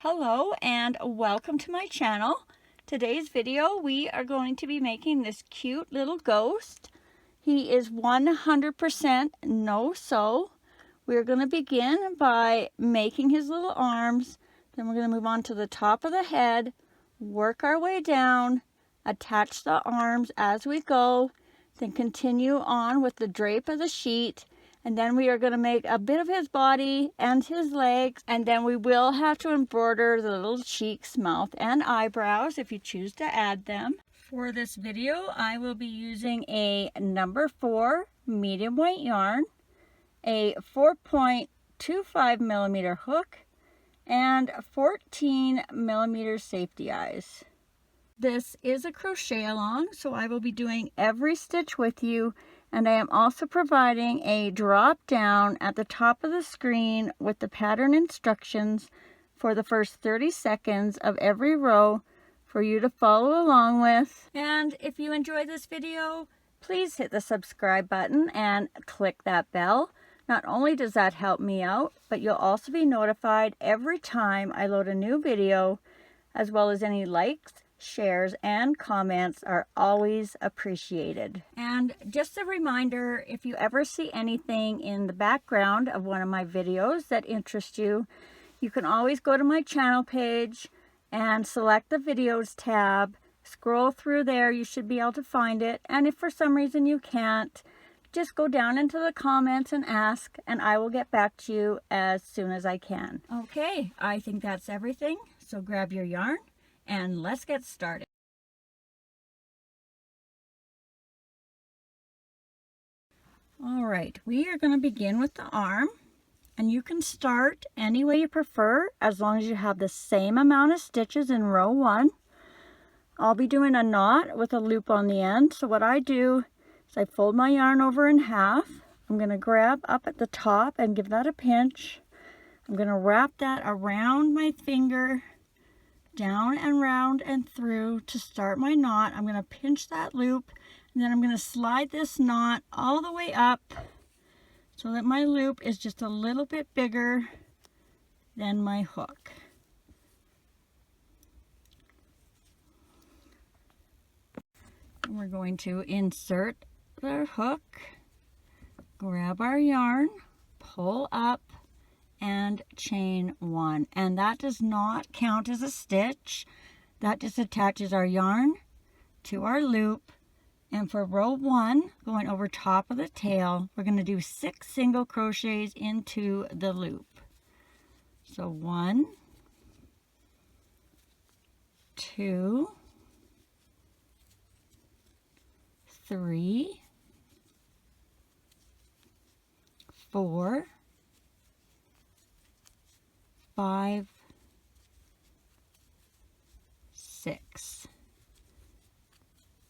Hello and welcome to my channel. Today's video we are going to be making this cute little ghost. He is 100% no-sew. We're going to begin by making his little arms. Then we're going to move on to the top of the head, work our way down, attach the arms as we go, then continue on with the drape of the sheet. And then we are going to make a bit of his body and his legs. And then we will have to embroider the little cheeks, mouth, and eyebrows if you choose to add them. For this video, I will be using a number 4 medium weight yarn, a 4.25 millimeter hook, and 14 millimeter safety eyes. This is a crochet along, so I will be doing every stitch with you. And I am also providing a drop down at the top of the screen with the pattern instructions for the first 30 seconds of every row for you to follow along with. And if you enjoy this video, please hit the subscribe button and click that bell. Not only does that help me out, but you'll also be notified every time I load a new video, as well as any likes, shares, and comments are always appreciated. And just a reminder, if you ever see anything in the background of one of my videos that interests you, you can always go to my channel page and select the videos tab, scroll through there, you should be able to find it. And if for some reason you can't, just go down into the comments and ask, and I will get back to you as soon as I can. Okay, I think that's everything. So grab your yarn and let's get started. All right, we are going to begin with the arm, and you can start any way you prefer as long as you have the same amount of stitches in row 1. I'll be doing a knot with a loop on the end. So what I do is I fold my yarn over in half. I'm going to grab up at the top and give that a pinch. I'm going to wrap that around my finger, down and round and through to start my knot. I'm going to pinch that loop, and then I'm going to slide this knot all the way up so that my loop is just a little bit bigger than my hook. And we're going to insert the hook, grab our yarn, pull up, and chain 1, and that does not count as a stitch. That just attaches our yarn to our loop. And for row 1, going over top of the tail, we're going to do 6 single crochets into the loop. So 1, 2, 3, 4, 5, 6.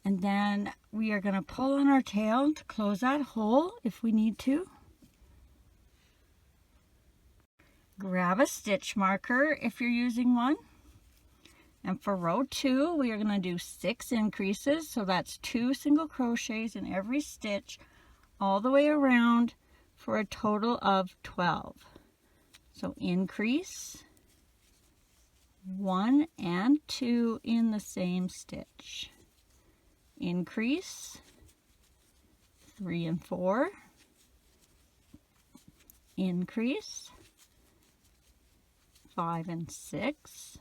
And then we are going to pull on our tail to close that hole if we need to. Grab a stitch marker if you're using one. And for row 2, we are going to do 6 increases. So that's 2 single crochets in every stitch all the way around for a total of 12. So increase 1 and 2 in the same stitch. Increase 3 and 4. Increase 5 and 6.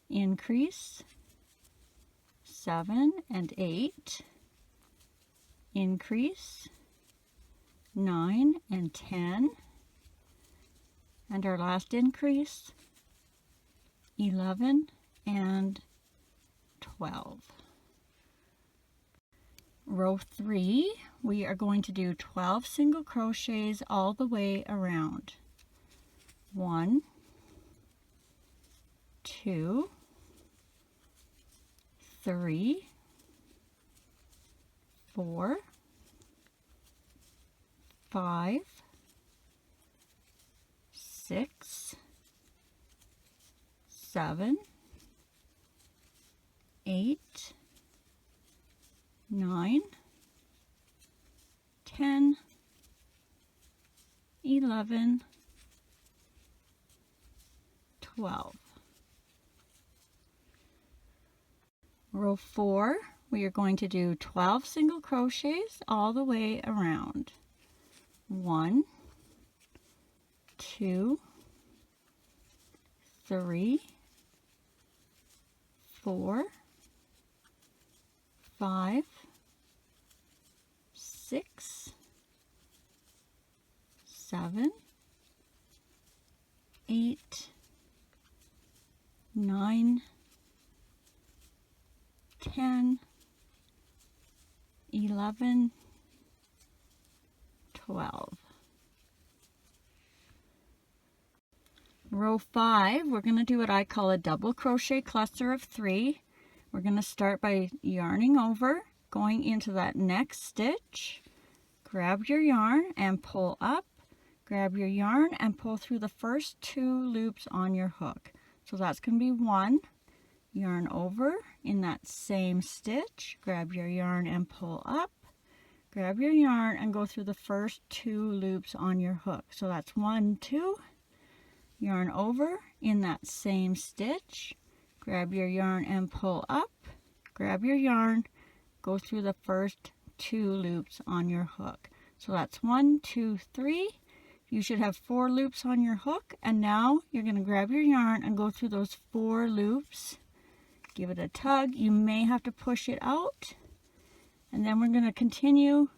Increase 7 and 8. Increase 9 and 10. And our last increase, 11 and 12. Row 3, we are going to do 12 single crochets all the way around. 1, 2, 3, 4, 5, 6, 7, 8, 9, 10, 11, 12. Row 4, we are going to do 12 single crochets all the way around. 1, 2, 3, 4, 5, 6, 7, 8, 9, 10, 11, 12. Row 5, we're going to do what I call a double crochet cluster of 3. We're going to start by yarning over, going into that next stitch, grab your yarn and pull up, grab your yarn and pull through the first 2 loops on your hook. So that's going to be 1, yarn over in that same stitch, grab your yarn and pull up, grab your yarn and go through the first 2 loops on your hook. So that's 1, 2, yarn over in that same stitch, grab your yarn and pull up, grab your yarn, go through the first 2 loops on your hook. So that's 1, 2, 3. You should have 4 loops on your hook, and now you're going to grab your yarn and go through those 4 loops. Give it a tug. You may have to push it out, and then we're going to continue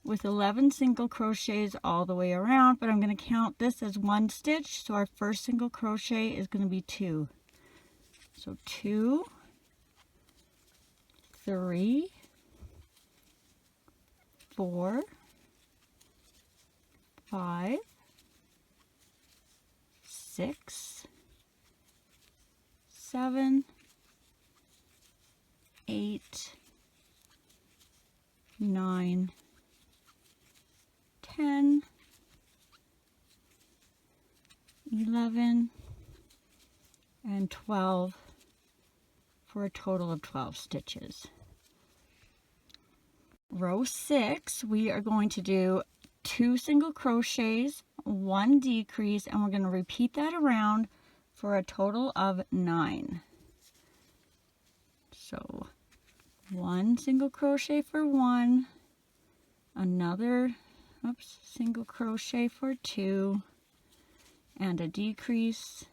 with 11 single crochets all the way around, but I'm going to count this as 1 stitch, so our first single crochet is going to be 2. So 2, 3, 4, 5, 6, 7, 8, 9, 10, 11, and 12 for a total of 12 stitches. Row 6, we are going to do 2 single crochets, 1 decrease, and we're going to repeat that around for a total of 9. So 1 single crochet for 1, another single crochet for 2, and a decrease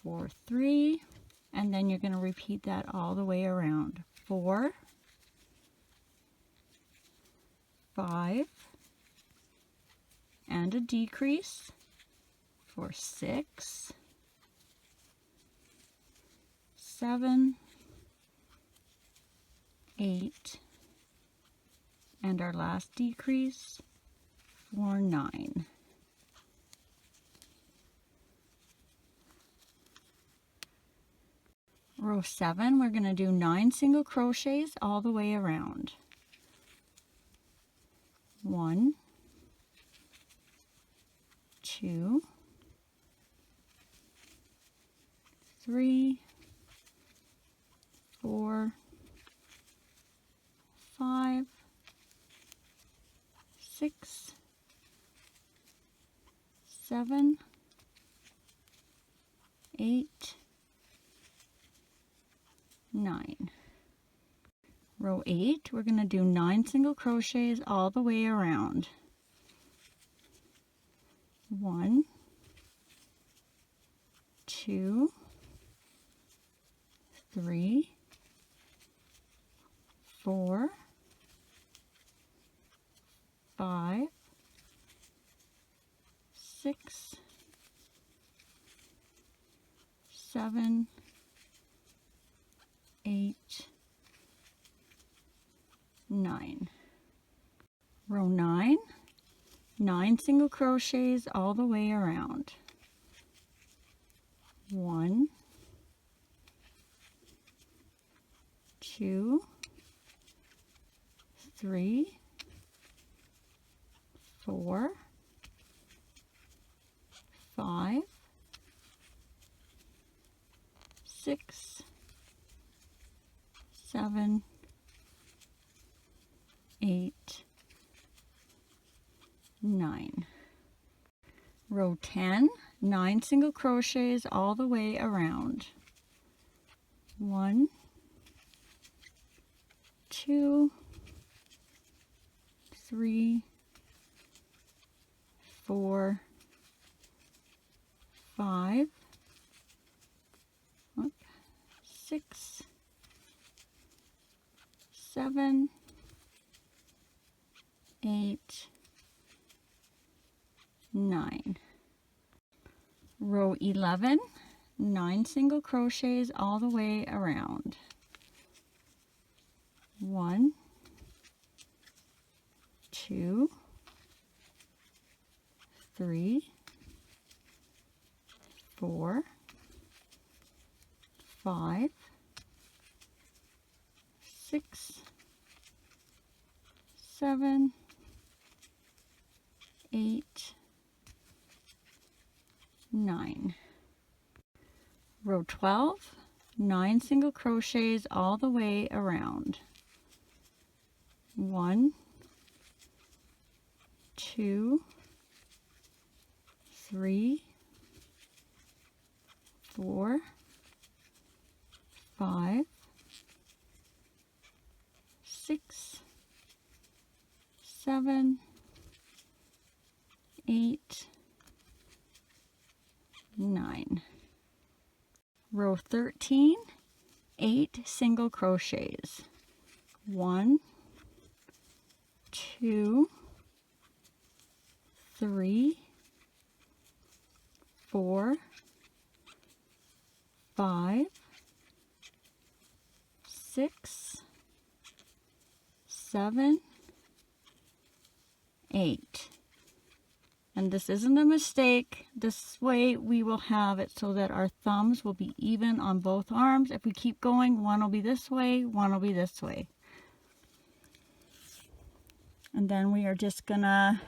for 3, and then you're going to repeat that all the way around. 4, 5, and a decrease for 6, 7, 8, and our last decrease for 9. Row 7, we're going to do 9 single crochets all the way around. 1, 2, 3, 4, 5, 6, 7, 8, 9. Row 8, we're going to do 9 single crochets all the way around. 1, 2, 3, 4, 5, 6, 7, 8, 9. Row 9, 9 single crochets all the way around. 1, 2, 3, 4, 5, 6, 7, 8, 9. Row 10, 9 single crochets all the way around. 1, 2, 3, 4, 5, 6, 7, 8, 9. Row 11, 9 single crochets all the way around. 1, 2, 3, 4, 5, 6, 7, 8, 9. Row 12, 9 single crochets all the way around. 1, 2, 3, 4, 5, 6, 7, 8, 9. Row 13, 8 single crochets. 1, 2, 3, 4, 5, 6, 7, 8. And this isn't a mistake. This way we will have it so that our thumbs will be even on both arms. If we keep going, one will be this way, one will be this way. And then we are just gonna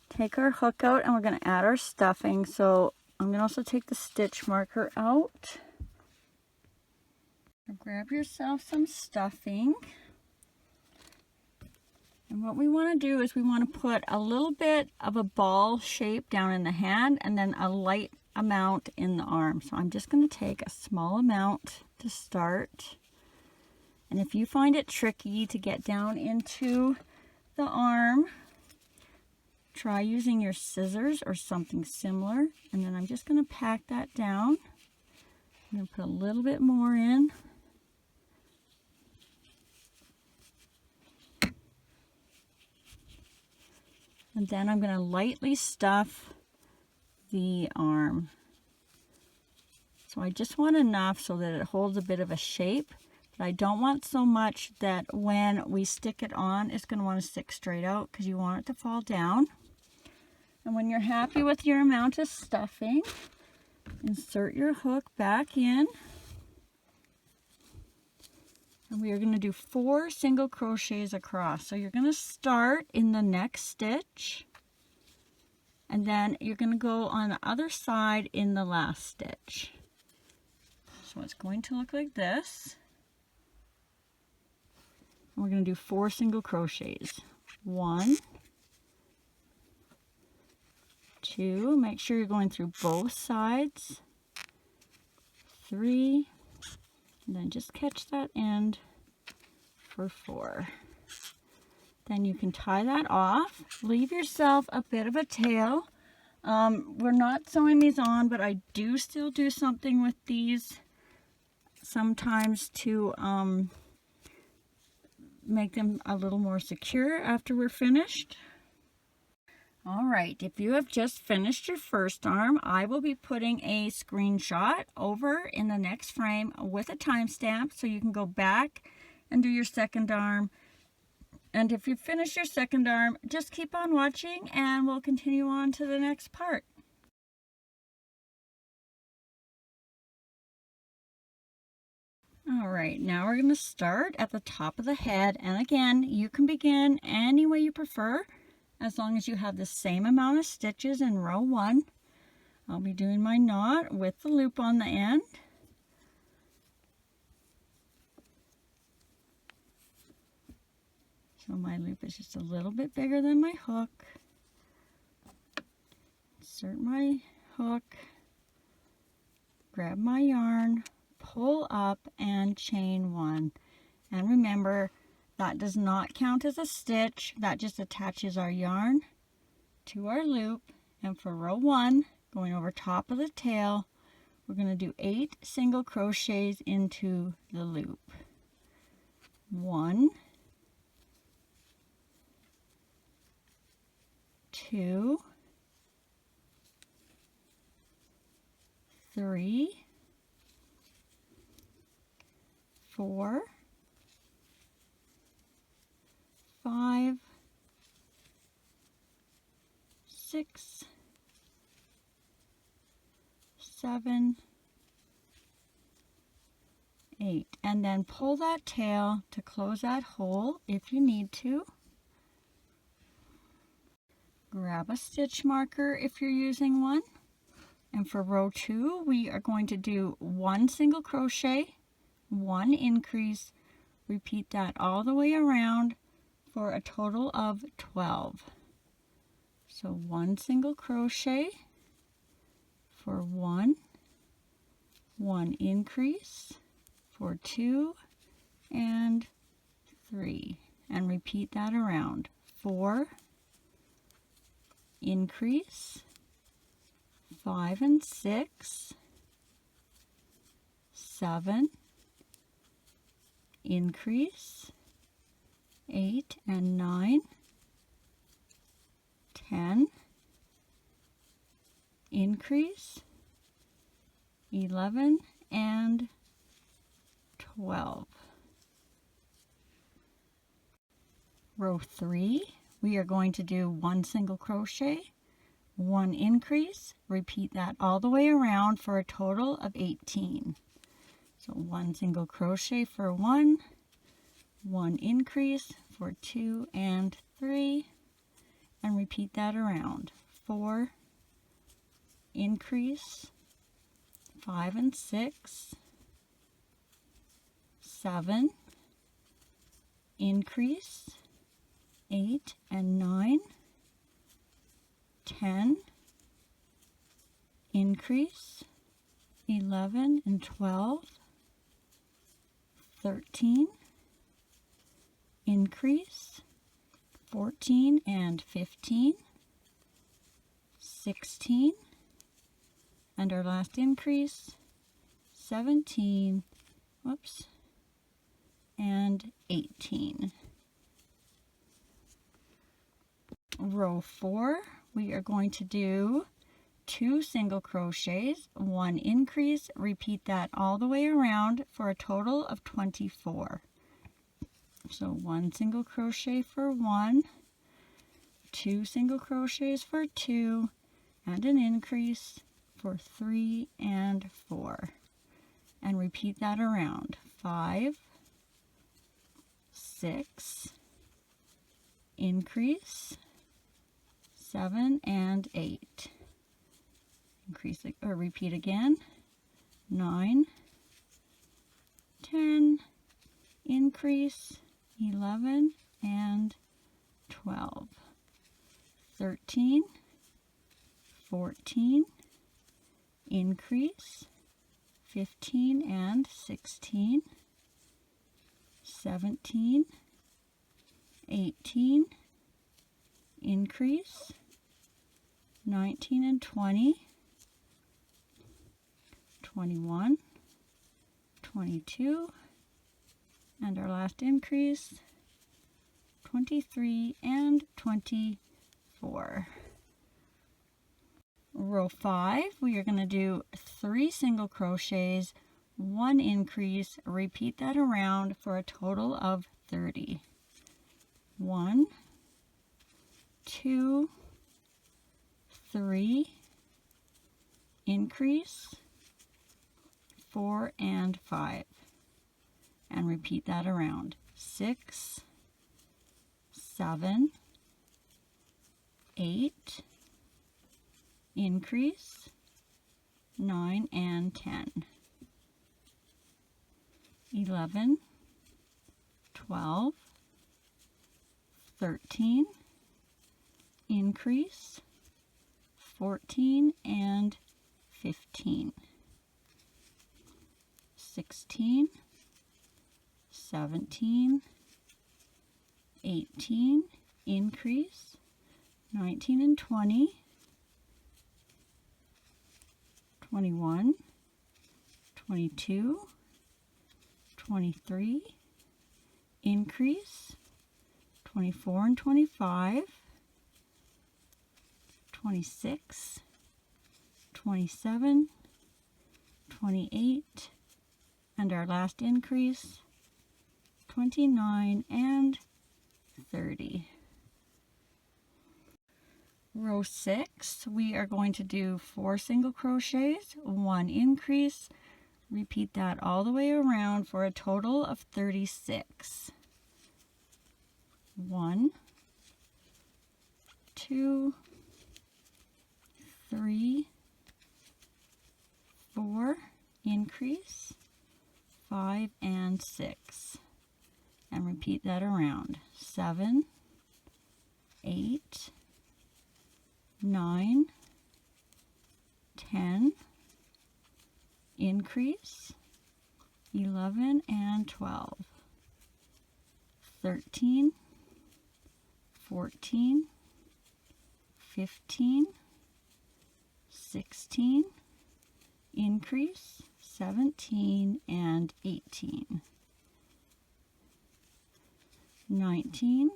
take our hook out and we're gonna add our stuffing. So I'm gonna also take the stitch marker out. Grab yourself some stuffing. And what we want to do is we want to put a little bit of a ball shape down in the hand and then a light amount in the arm. So I'm just going to take a small amount to start. And if you find it tricky to get down into the arm, try using your scissors or something similar. And then I'm just going to pack that down. I'm going to put a little bit more in. And then I'm going to lightly stuff the arm. So I just want enough so that it holds a bit of a shape, but I don't want so much that when we stick it on, it's going to want to stick straight out because you want it to fall down. And when you're happy with your amount of stuffing, insert your hook back in. And we are going to do 4 single crochets across. So you're going to start in the next stitch, and then you're going to go on the other side in the last stitch. So it's going to look like this. And we're going to do 4 single crochets. 1, 2, make sure you're going through both sides. 3, and then just catch that end for 4. Then you can tie that off. Leave yourself a bit of a tail. We're not sewing these on, but I do still do something with these sometimes to make them a little more secure after we're finished. All right, if you have just finished your first arm, I will be putting a screenshot over in the next frame with a timestamp so you can go back and do your second arm. And if you finish your second arm, just keep on watching and we'll continue on to the next part. All right, now we're going to start at the top of the head. And again, you can begin any way you prefer, as long as you have the same amount of stitches in row 1. I'll be doing my knot with the loop on the end. So my loop is just a little bit bigger than my hook. Insert my hook, grab my yarn, pull up, and chain 1. And remember, that does not count as a stitch. That just attaches our yarn to our loop. And for row 1, going over top of the tail, we're going to do 8 single crochets into the loop. 1, 2, 3, 4, 5, 6, 7, 8, and then pull that tail to close that hole if you need to. Grab a stitch marker if you're using one. And for row 2, we are going to do 1 single crochet, 1 increase, repeat that all the way around for a total of 12. So 1 single crochet for 1, 1 increase for 2 and 3, and repeat that around. 4, increase, 5 and 6, 7, increase, 8 and 9, 10, increase, 11 and 12. Row 3, we are going to do 1 single crochet, 1 increase, repeat that all the way around for a total of 18. So 1 single crochet for 1, 1 increase for 2 and 3, and repeat that around. 4, increase, 5 and 6, 7, increase, 8 and 9, 10, increase, 11 and 12, 13, increase, 14 and 15, 16, and our last increase, 17, whoops, and 18. Row 4, we are going to do 2 single crochets, 1 increase, repeat that all the way around for a total of 24. So 1 single crochet for 1, 2 single crochets for 2, and an increase for 3 and 4. And repeat that around. 5, 6, increase, 7 and 8. Increase or repeat again. 9, 10, increase, 11 and 12. 13, 14, increase, 15 and 16, 17, 18, increase, 19 and 20, 21, 22, and our last increase, 23 and 24. Row 5, we are going to do 3 single crochets, 1 increase, repeat that around for a total of 30. 1, 2, 3, increase, 4 and 5, and repeat that around. 6, 7, 8, increase, 9 and 10, 11, 12, 13, increase, 14 and 15, 16, 17, 18, increase, 19 and 20, 21, 22, 23, increase, 24 and 25, 26, 27, 28, and our last increase, 29 and 30. Row 6, we are going to do 4 single crochets, 1 increase. Repeat that all the way around for a total of 36. 1, 2, 3, 4, increase, 5 and 6. And repeat that around. 7, 8, 9, 10, increase, 11 and 12, 13, 14, 15, 16, increase, 17 and 18, 19,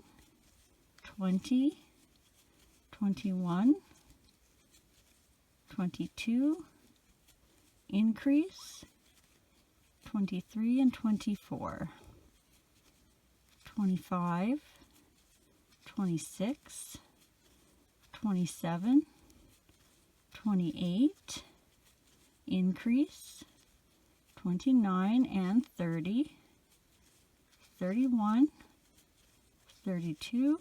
20, 21, 22, increase, 23 and 24, 25, 26, 27, 28, increase, 29 and 30, 31, 32,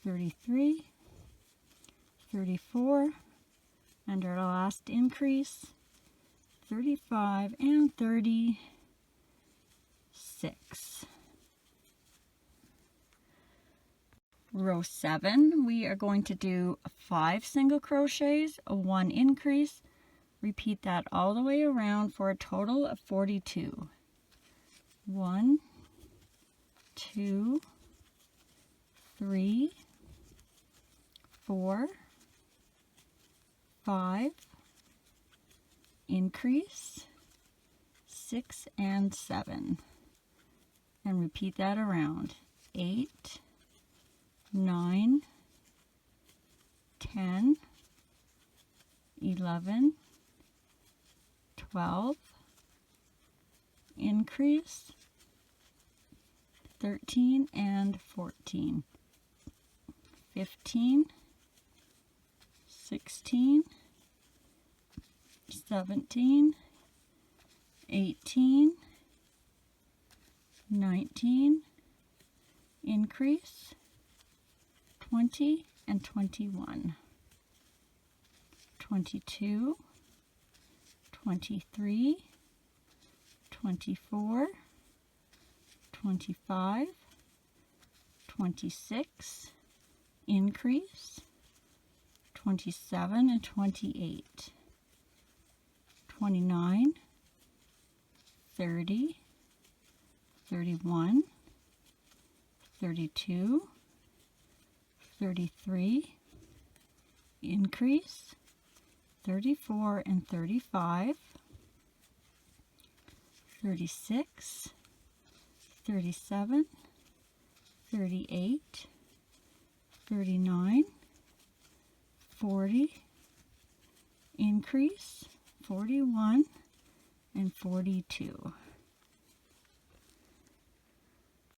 33, 34, and our last increase, 35 and 36. Row 7, we are going to do 5 single crochets, 1 increase. Repeat that all the way around for a total of 42. 1, 2, 3, 4, 5, increase, 6 and 7. And repeat that around. 8, 9, 10, 11, 12, increase, 13 and 14, 15, 16, 17, 18, 19, increase, 20 and 21, 22, 23, 24, 25, 26, increase, 27 and 28, 29, 30, 31, 32, 33, increase, 34 and 35, 36, 37, 38, 39, 40, increase, 41 and 42.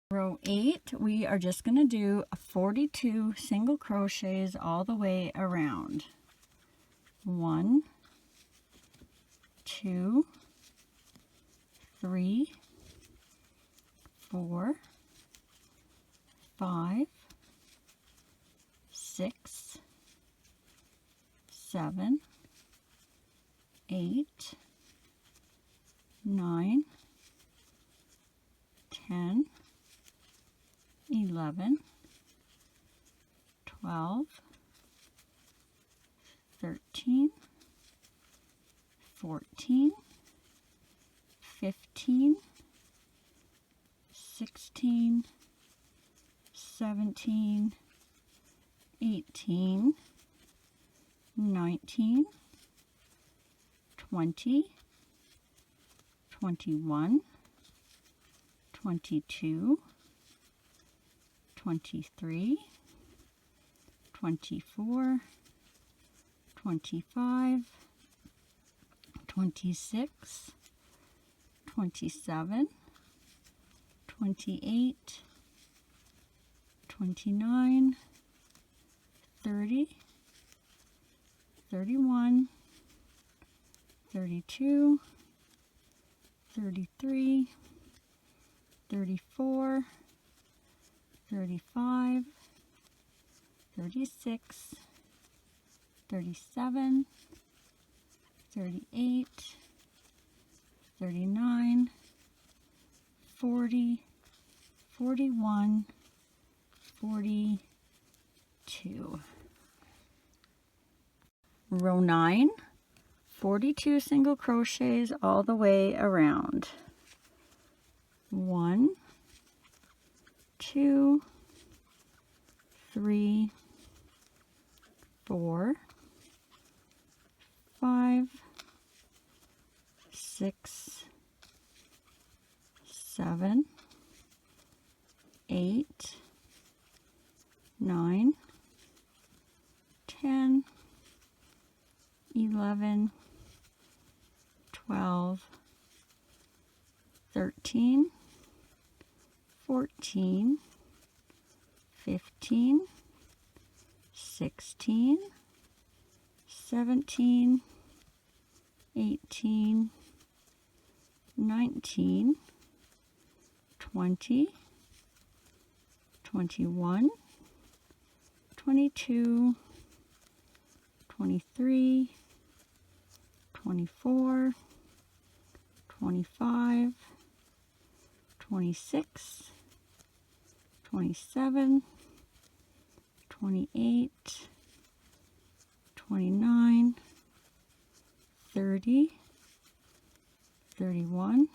Row 8, we are just going to do 42 single crochets all the way around. 1, 2, 3, 4, 5, 6, 7, 8, 9, 10, 11, 12, 13, 14, 15, 16, 17, 18, 19, 20, 21, 22, 23, 24, 25, 26, 27, 28, 29, 30, 31, 32, 33, 34, 35, 36, 37, 38, 39, 40, 41, 42. Row 9, 42 single crochets all the way around. 1, 2, 3, 4, 5, 6, 7, 8, 9, 10, 11, 12, 13, 14, 15, 16, 17, 18, 19, 20, 21, 22, 23, 24, 25, 26, 27, 28, 29, 30, 31,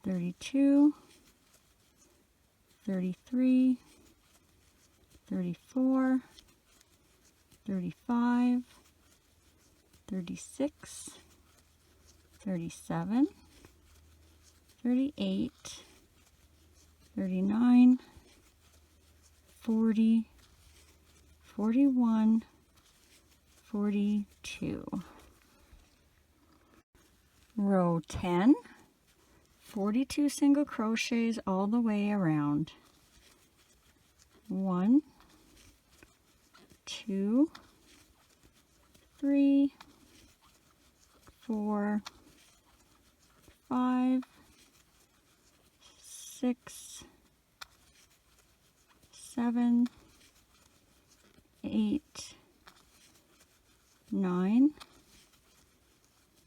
32, 33, 34, 35, 36, 37, 38, 39, 40, 41, 42. Row 10, 42 single crochets all the way around. 1, 2, 3, 4, 5, 6, 7, 8, 9,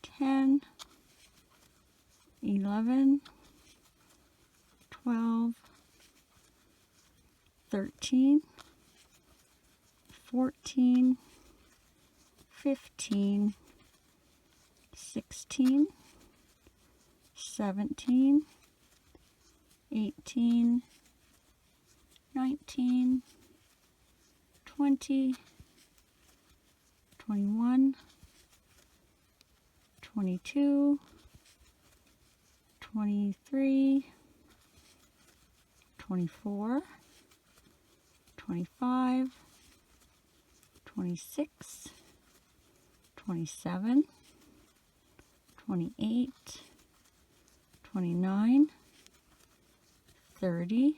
10, 11, 12, 13, 14, 15, 16, 17, 18, 19, 20, 21, 22, 23, 24, 25, 26, 27, 28, 29, 30,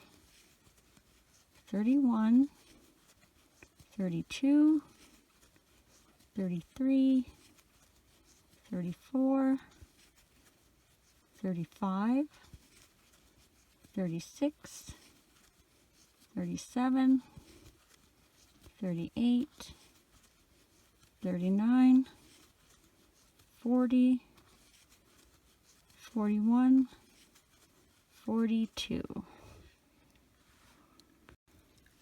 31, 32, 33, 34, 35, 36, 37, 38, 39, 40, 41, 42.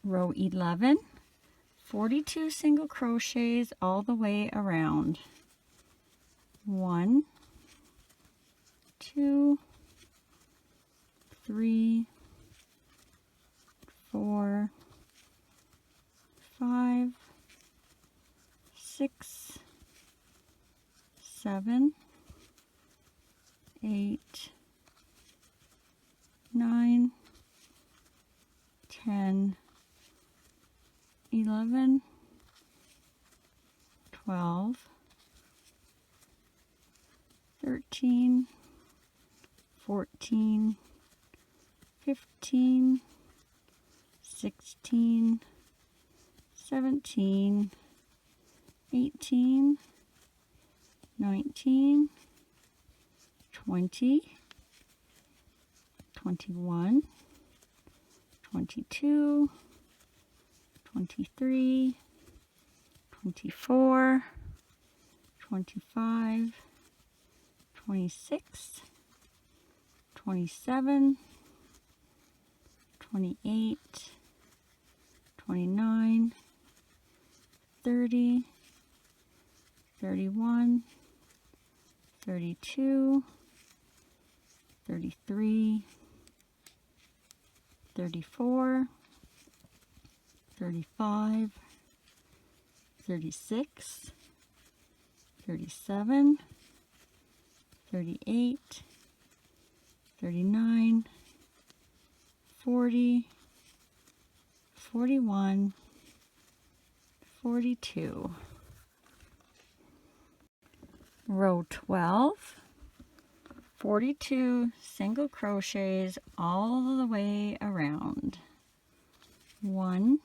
Row 11, 42 single crochets all the way around. 1, 2, 3, 4, 5, 6, 7, 8, 9, 10, 11, 12, 13, 14, 15, 16, 17, 18, 19, 20, 21, 22, 23, 24, 25, 26, 27, 28, 29, 30, 31, 32, 33, 34, 35, 36, 37, 38, 39, 40, 41, 42. Row 12, 42 single crochets all the way around. 1,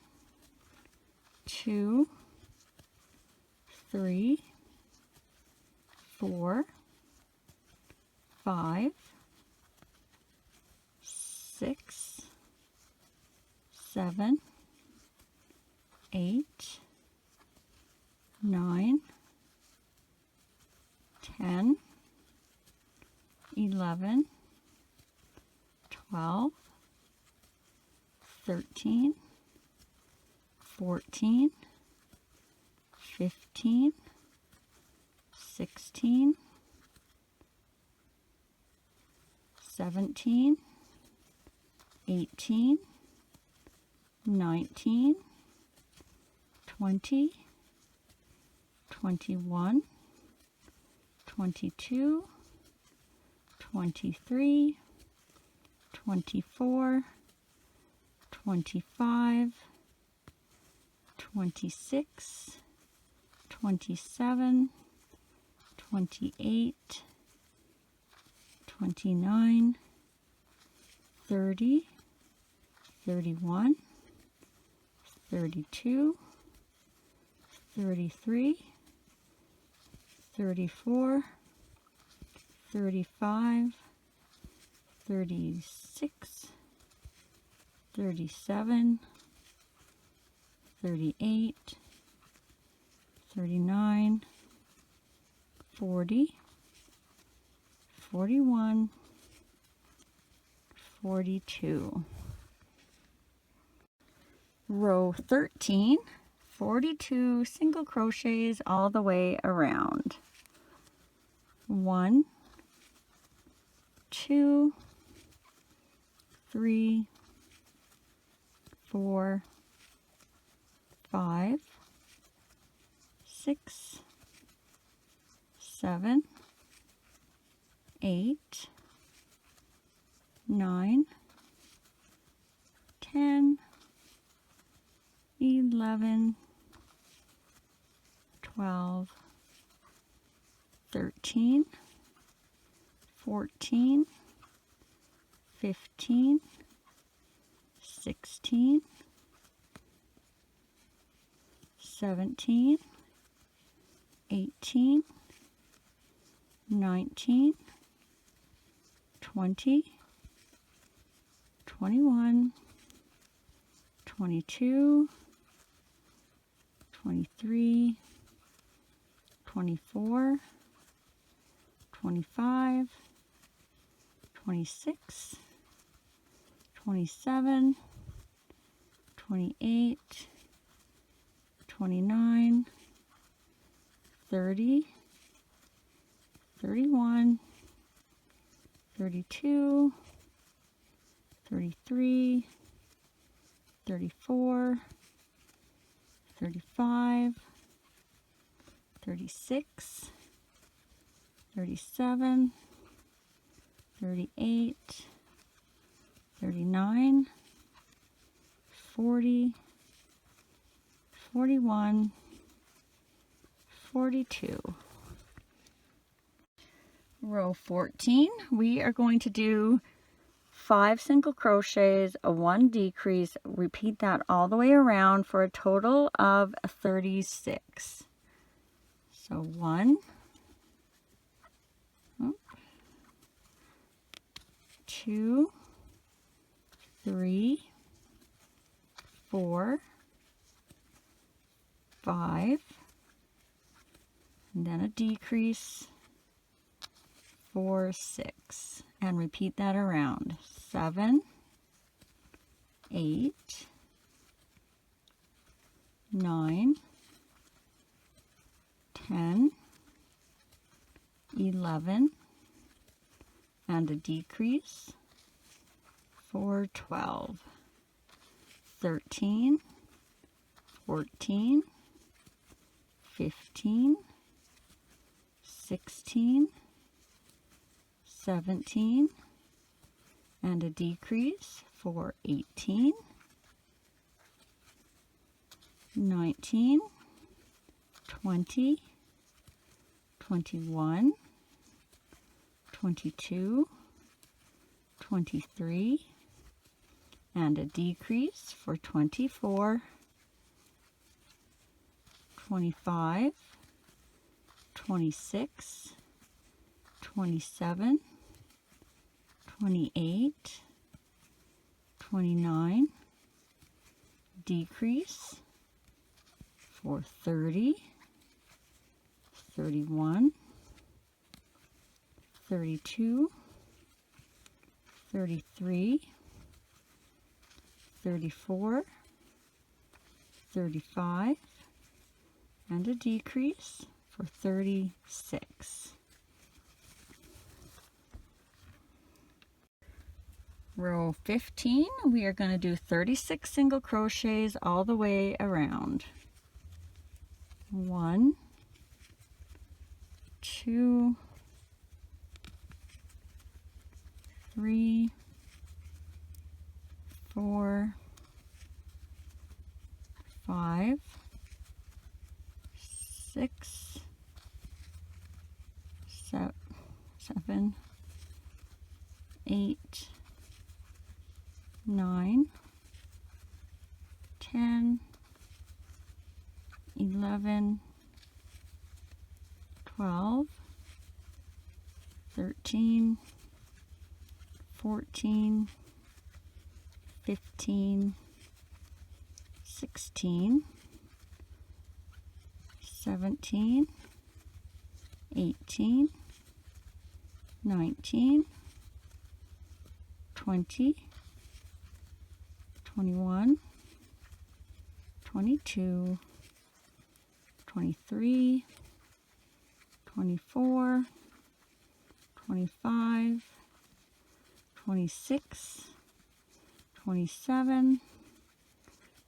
2, 3, 4, 5, 6, 7, 8, 9, 10, 11, 12, 13, 14, 15, 16, 17, 18, 19, 20, 21, 22, 23, 24, 25, 26, 27, 28, 29, 30, 31, 32, 33, 34, 35, 36, 37, 38, 39, 40, 41, 42. Row 13, 42 single crochets all the way around. 1, 2, 3, 4, 5, 6, 7, 8, 9, 10, 11, 12, 13, 14, 15, 16, 17, 18, 19, 20, 21, 22, 23, 24, 25, 26, 27, 28, 29, 30, 31, 32, 33, 34, 35, 36, 37, 38, 39, 40, 41, 42. Row 14, we are going to do 5 single crochets, a 1 decrease, repeat that all the way around for a total of 36. So 1, 2, 3, 4, 5, and then a decrease, 4, 6, and repeat that around. 7, 8, 9, 10, 11, and a decrease, 4, 12, 13, 14, 15, 16, 17, and a decrease for 18, 19, 20, 21, 22, 23, and a decrease for 24, 25, 26, 27, 28, 29, decrease for 30, 31, 32, 33, 34, 35, and a decrease for 36. Row 15, we are going to do 36 single crochets all the way around. 1, 2, 3, 4, 5, 6, 7, 8, 9, 10, 11, 12, 13, 14, 15, 16, 17, 18, 19, 20, 21, 22, 23, 24, 25, 26, 27,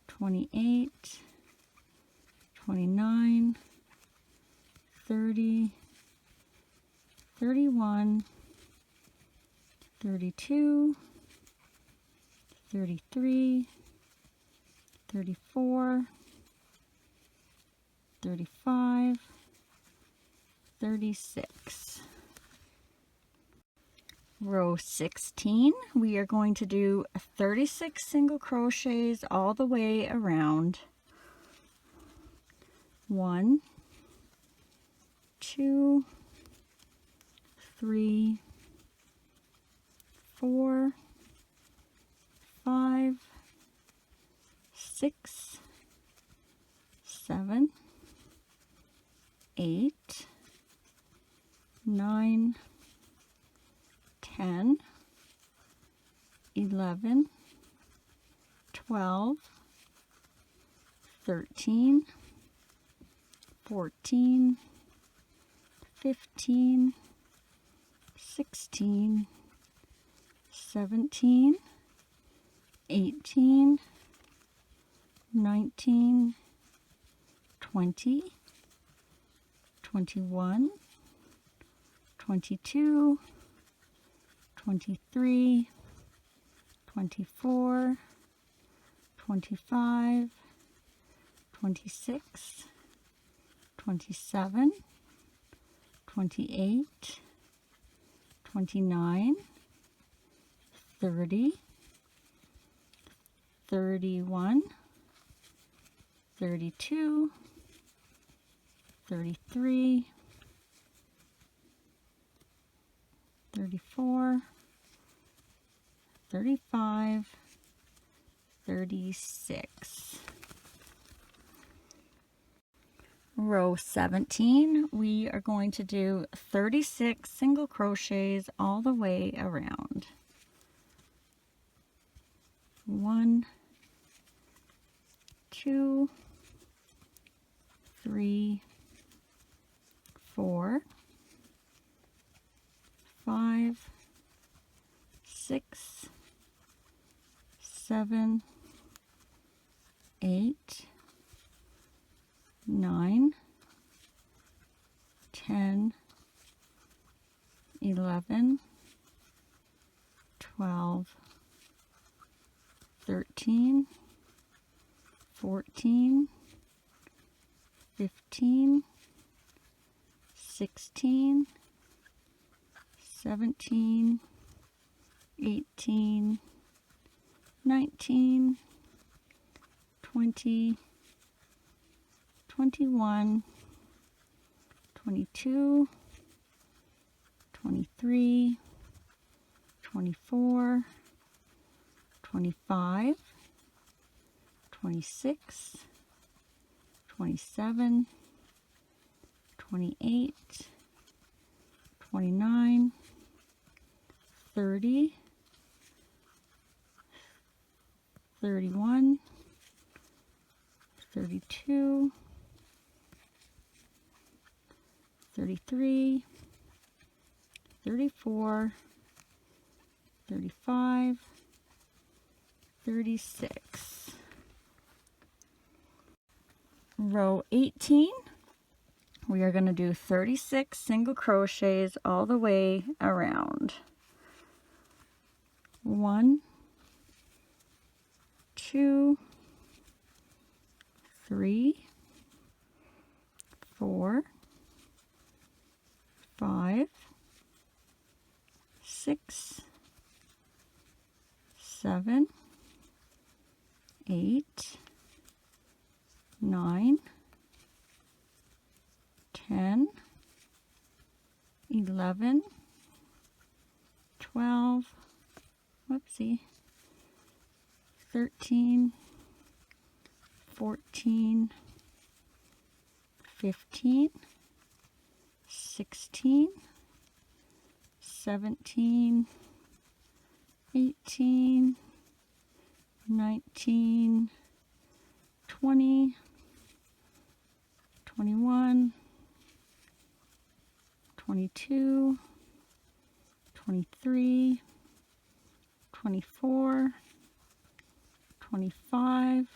28, 29, 30, 31, 32, 33, 34, 35, 36. Row 16, we are going to do 36 single crochets all the way around. 1, 2, 3, 4, 5, 6, 7, 8, 9, 10, 11, 12, 13, 14, 15, 16, 17, 18, 19, 20, 21, 22, 23, 24, 25, 26, 27, 28, 29, 30, 31, 32, 33, 34, 35, 36. Row 17, we are going to do 36 single crochets all the way around. 1, 2, 3, 4, 5, 6, 7, 8, 9, 10, 11, 12, 13, 14, 15, 16, 17, 18, 19, 20, 21, 22, 23, 24, 25, 26, 27, 28, 29, 30, 31, 32, 33, 34, 35, 36. Row 18, we are going to do 36 single crochets all the way around. 1, 2, 3, 4, 5, 6, 7, 8, 9, 10, 11, 12, whoopsie, 13, 14, 15, 16, 17, 18, 19, 20, 21, 22, 23, 24, 25,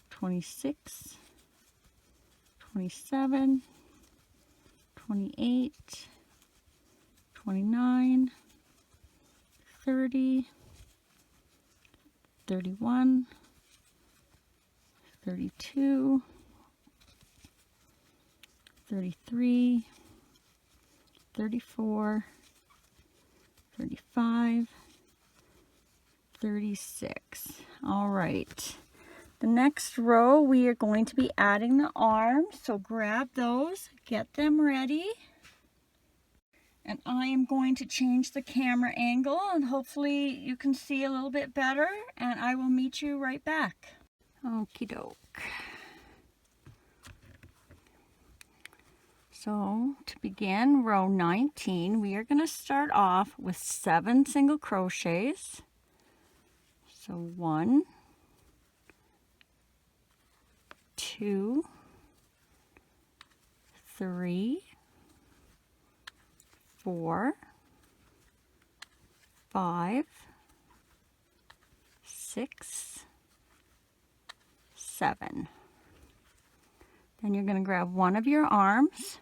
26, 27, 28, 29, 30, 31, 32, 33, 34, 35, 36. All right. The next row we are going to be adding the arms, so grab those, get them ready. And I am going to change the camera angle and hopefully you can see a little bit better, and I will meet you right back. Okie doke. So to begin row 19, we are going to start off with 7 single crochets. So 1, 2, 3, 4, 5, 6, 7. Then you're going to grab one of your arms,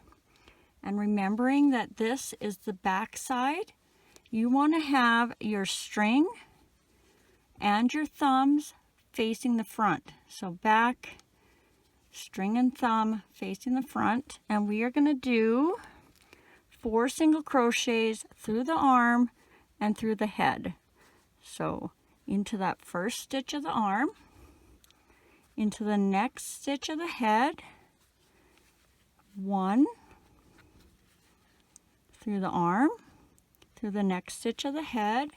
and remembering that this is the back side, you want to have your string and your thumbs facing the front. So back, string and thumb facing the front, and we are going to do 4 single crochets through the arm and through the head. So into that first stitch of the arm, into the next stitch of the head, 1, through the arm, through the next stitch of the head,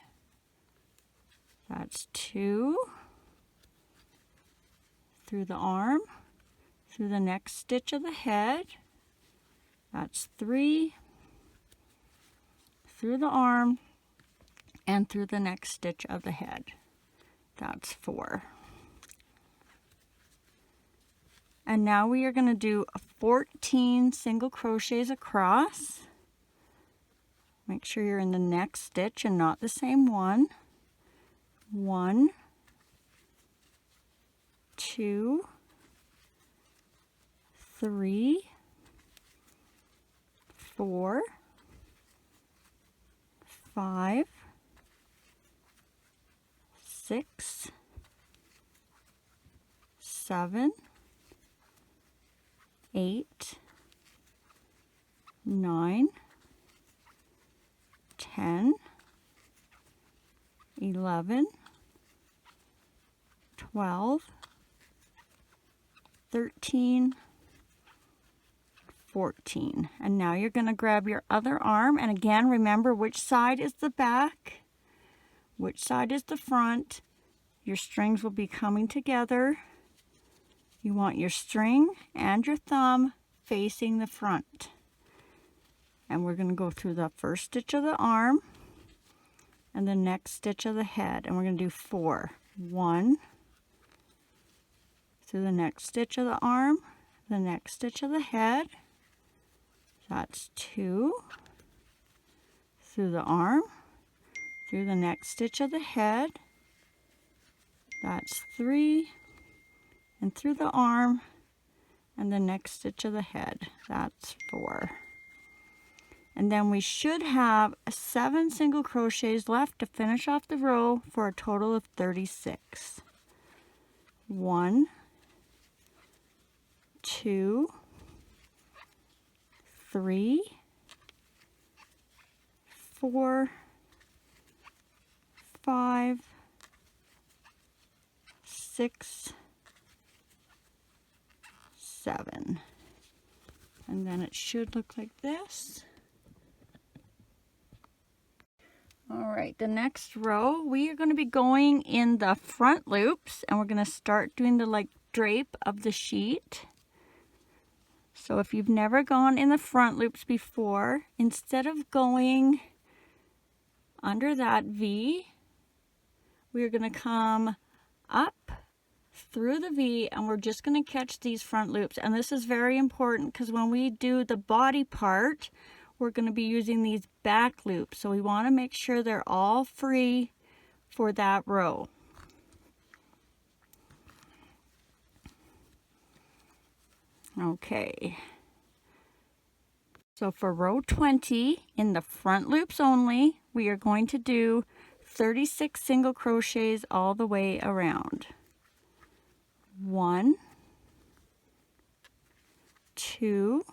that's 2, through the arm, through the next stitch of the head, that's 3, through the arm, and through the next stitch of the head, that's 4. And now we are going to do 14 single crochets across. Make sure you're in the next stitch and not the same one. 1, 2, 3, 4, 5, 6, 7, 8, 9, 10, 11, 12, 13, 14. And now you're going to grab your other arm, and again, remember which side is the back, which side is the front. Your strings will be coming together. You want your string and your thumb facing the front. And we're going to go through the first stitch of the arm and the next stitch of the head. And we're going to do 4. 1, through the next stitch of the arm, the next stitch of the head. That's 2, through the arm, through the next stitch of the head. That's 3, and through the arm and the next stitch of the head. That's 4. And then we should have 7 single crochets left to finish off the row for a total of 36. 1, 2, 3, 4, 5, 6, 7. And then it should look like this. All right, the next row, we are going to be going in the front loops, and we're going to start doing the drape of the sheet. So if you've never gone in the front loops before, instead of going under that V, we're going to come up through the V, and we're just going to catch these front loops. And this is very important because when we do the body part, we're going to be using these back loops. So we want to make sure they're all free for that row. Okay. So for row 20, in the front loops only, we are going to do 36 single crochets all the way around. 1, 2,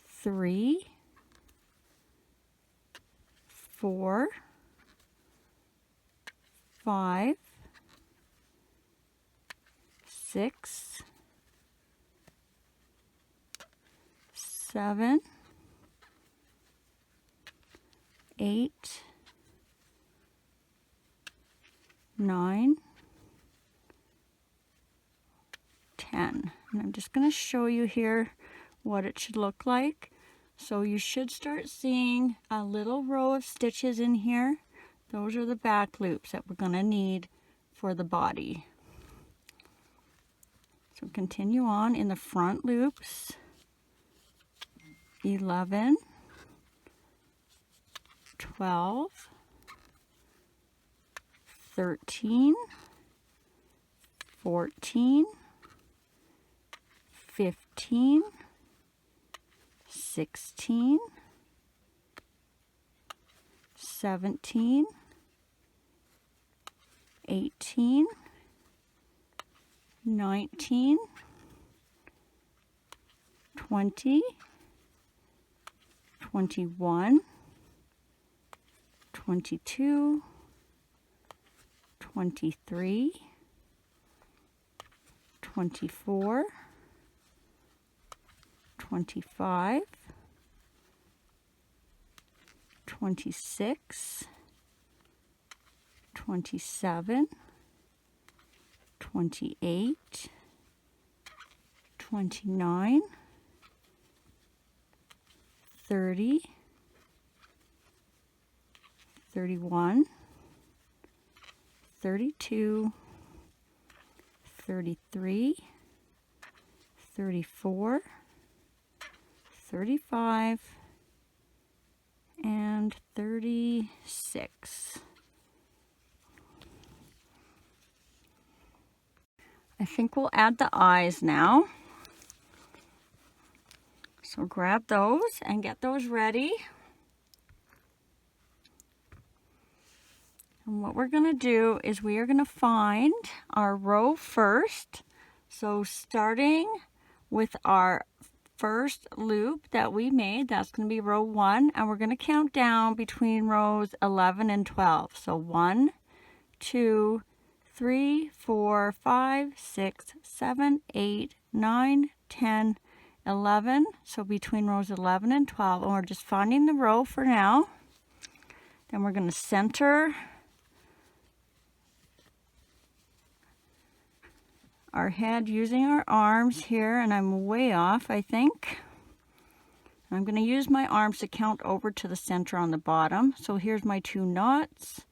3, 4, 5, 6, 7, 8, 9, 10. And I'm just going to show you here what it should look like. So you should start seeing a little row of stitches in here. Those are the back loops that we're going to need for the body. So continue on in the front loops. 11, 12, 13, 14, 15, 16, 17, 18, 19, 20, 21, 22, 23, 24, 25, 26, 27, 28, 29, 30, 31, 32, 33, 34, 35, and 36. I think we'll add the eyes now. So grab those and get those ready. And what we're going to do is we are going to find our row first. So starting with our first loop that we made, that's going to be row 1, and we're going to count down between rows 11 and 12. So 1, 2, 3, 4, 5, 6, 7, 8, 9, 10, 11. So between rows 11 and 12, and we're just finding the row for now. Then we're going to center our head using our arms here, and I'm way off, I think. I'm going to use my arms to count over to the center on the bottom. So here's my 2 knots.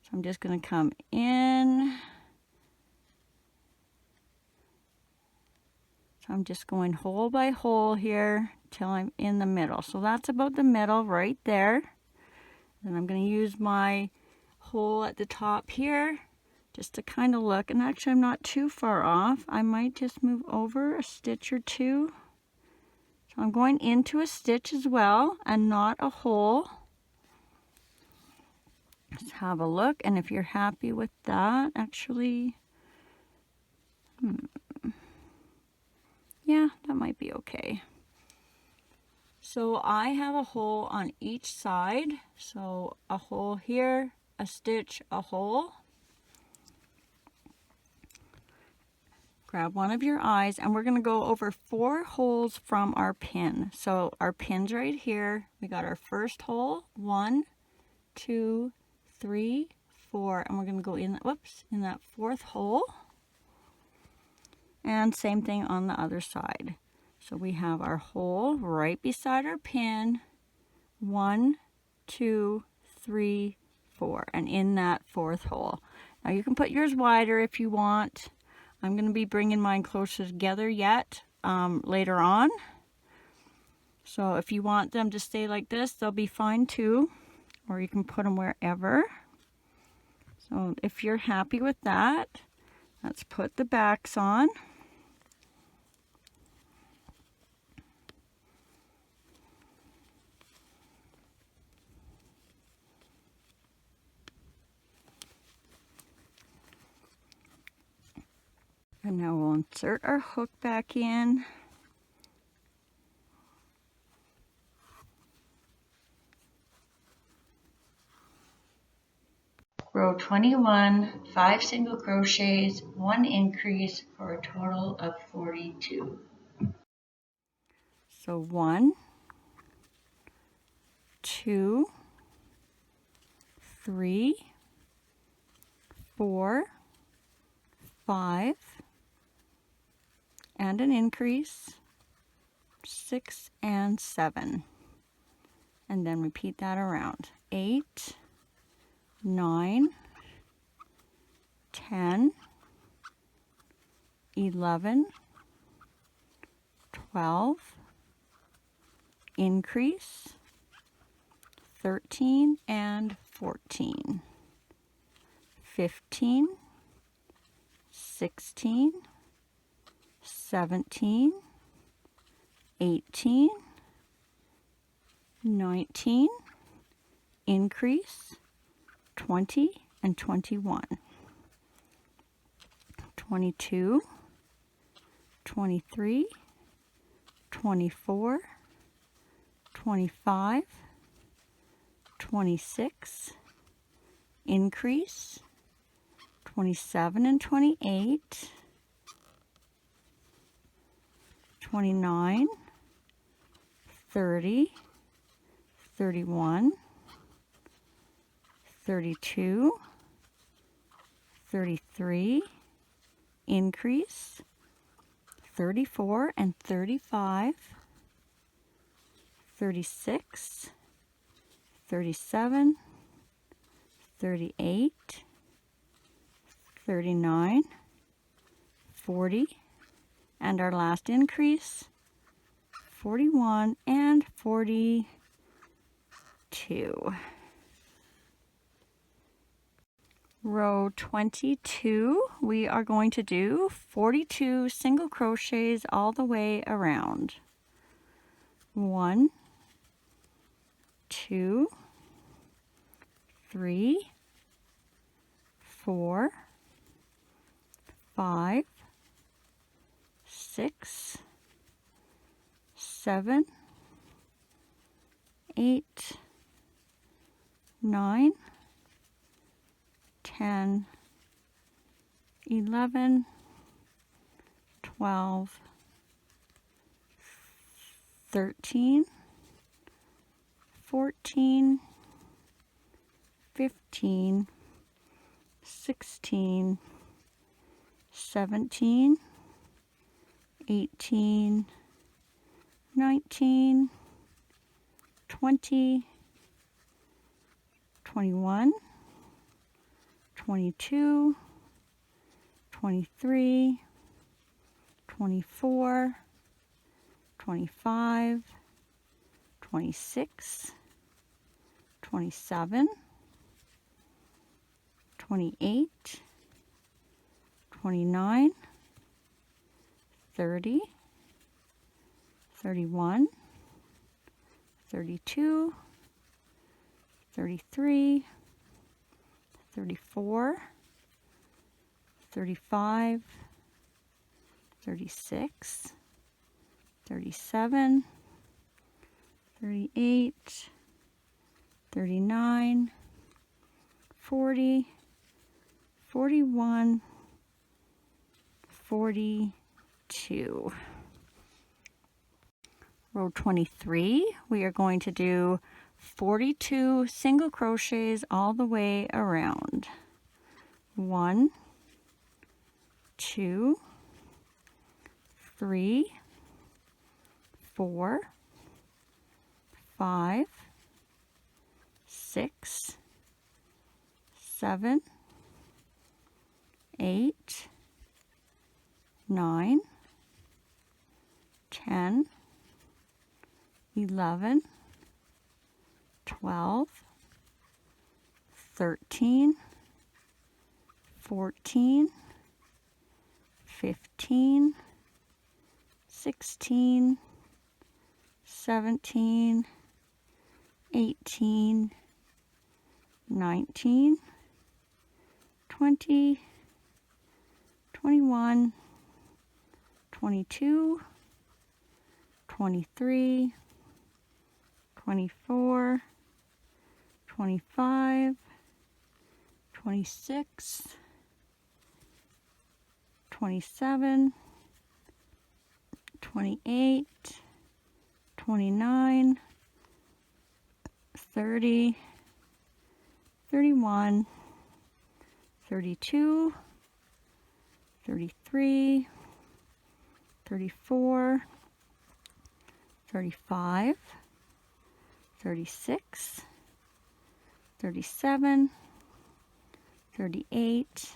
So I'm just going to come in. So I'm just going hole by hole here till I'm in the middle. So that's about the middle right there. Then I'm going to use my hole at the top here just to kind of look, and actually I'm not too far off. I might just move over a stitch or 2. So I'm going into a stitch as well and not a hole. Let's have a look, and if you're happy with that, actually, yeah, that might be okay. So I have a hole on each side. So a hole here, a stitch, a hole. Grab one of your eyes, and we're going to go over 4 holes from our pin. So our pin's right here. We got our first hole, 1, 2, 3, 4, and we're going to go in, in that 4th hole. And same thing on the other side. So we have our hole right beside our pin, 1, 2, 3, 4, and in that 4th hole. Now you can put yours wider if you want. I'm going to be bringing mine closer together yet later on. So if you want them to stay like this, they'll be fine too. Or you can put them wherever. So if you're happy with that, let's put the backs on. And now we'll insert our hook back in. Row 21, 5 single crochets, 1 increase for a total of 42. So 1, 2, 3, 4, 5, and an increase, 6 and 7, and then repeat that around. 8, 9, 10, 11, 12, increase, 13 and 14, 15, 16, 17, 18, 19, increase, 20 and 21, 22, 23, 24, 25, 26, increase, 27 and 28, 29, 30, 31, 32, 33, increase, 34 and 35, 36, 37, 38, 39, 40, and our last increase, 41 and 42. Row 22, we are going to do 42 single crochets all the way around. 1, 2, 3, 4, 5, 6, 7, 8, 9, 10, 11, 12, 13, 14, 15, 16, 17, 18, 19, 20, 21, 22, 23, 24, 25, 26, 27, 28, 29, 30, 31, 32, 33, 34, 35, 36, 37, 38, 39, 40, 41, 42. Row 23, we are going to do 42 single crochets all the way around. 1, 2, 3, 4, 5, 6, 7, 8, 9, 10, 11, 12, 13, 14, 15, 16, 17, 18, 19, 20, 21, 22, 23, 24, 25, 26, 27, 28, 29, 30, 31, 32, 33, 34, 35, 36, 37, 38,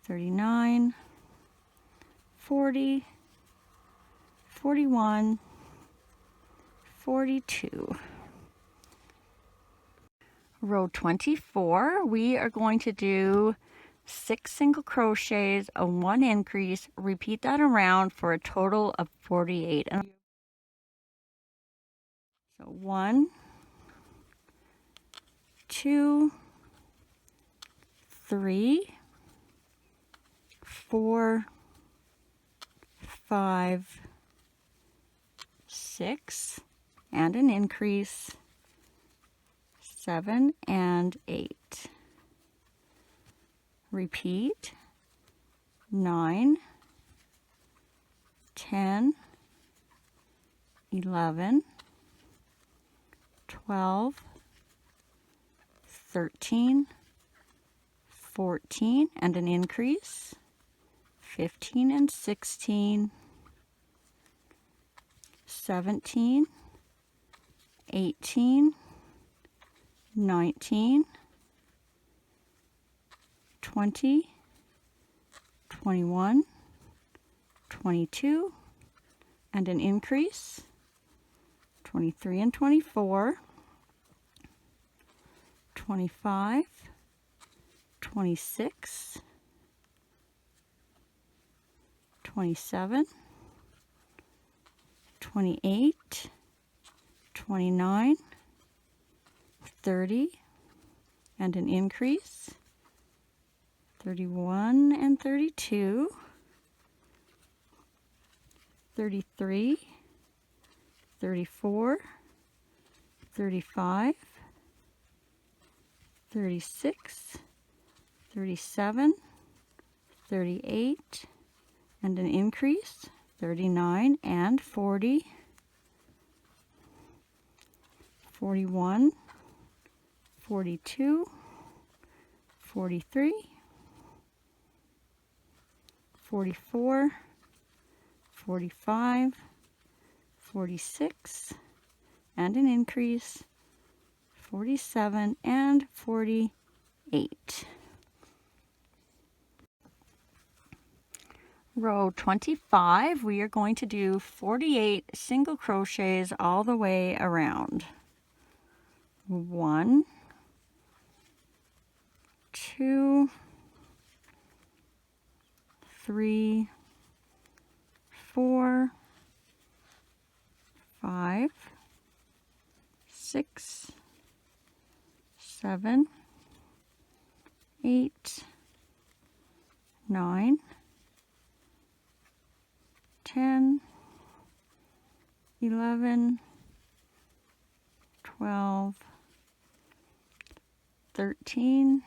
39, 40, 41, 42. Row 24, we are going to do 6 single crochets, a 1 increase, repeat that around for a total of 48. So 1, 2, 3, 4, 5, 6, and an increase, 7 and 8. Repeat, 9, 10, 11, 12, 13, 14, and an increase, 15 and 16, 17, 18, 19, 20, 21, 22, and an increase, 23 and 24, 25, 26, 27, 28, 29, 30, and an increase, 31 and 32, 33, 34, 35, 36, 37, 38, and an increase, 39 and 40, 41, 42, 43, 44, 45, 46, and an increase, 47 and 48. Row 25, we are going to do 48 single crochets all the way around. 1, 2, 3, 4, 5, 6, 7, 8, 9, 10, 11, 12, 13,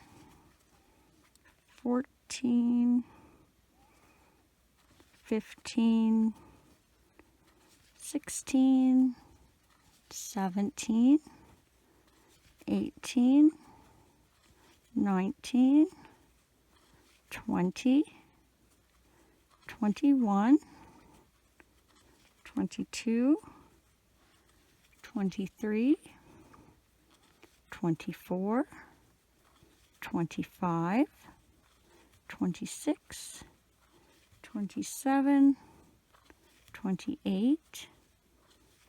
14, 15, 16, 17, 18, 19, 20, 21, 22, 23, 24, 25, 26, 27, 28,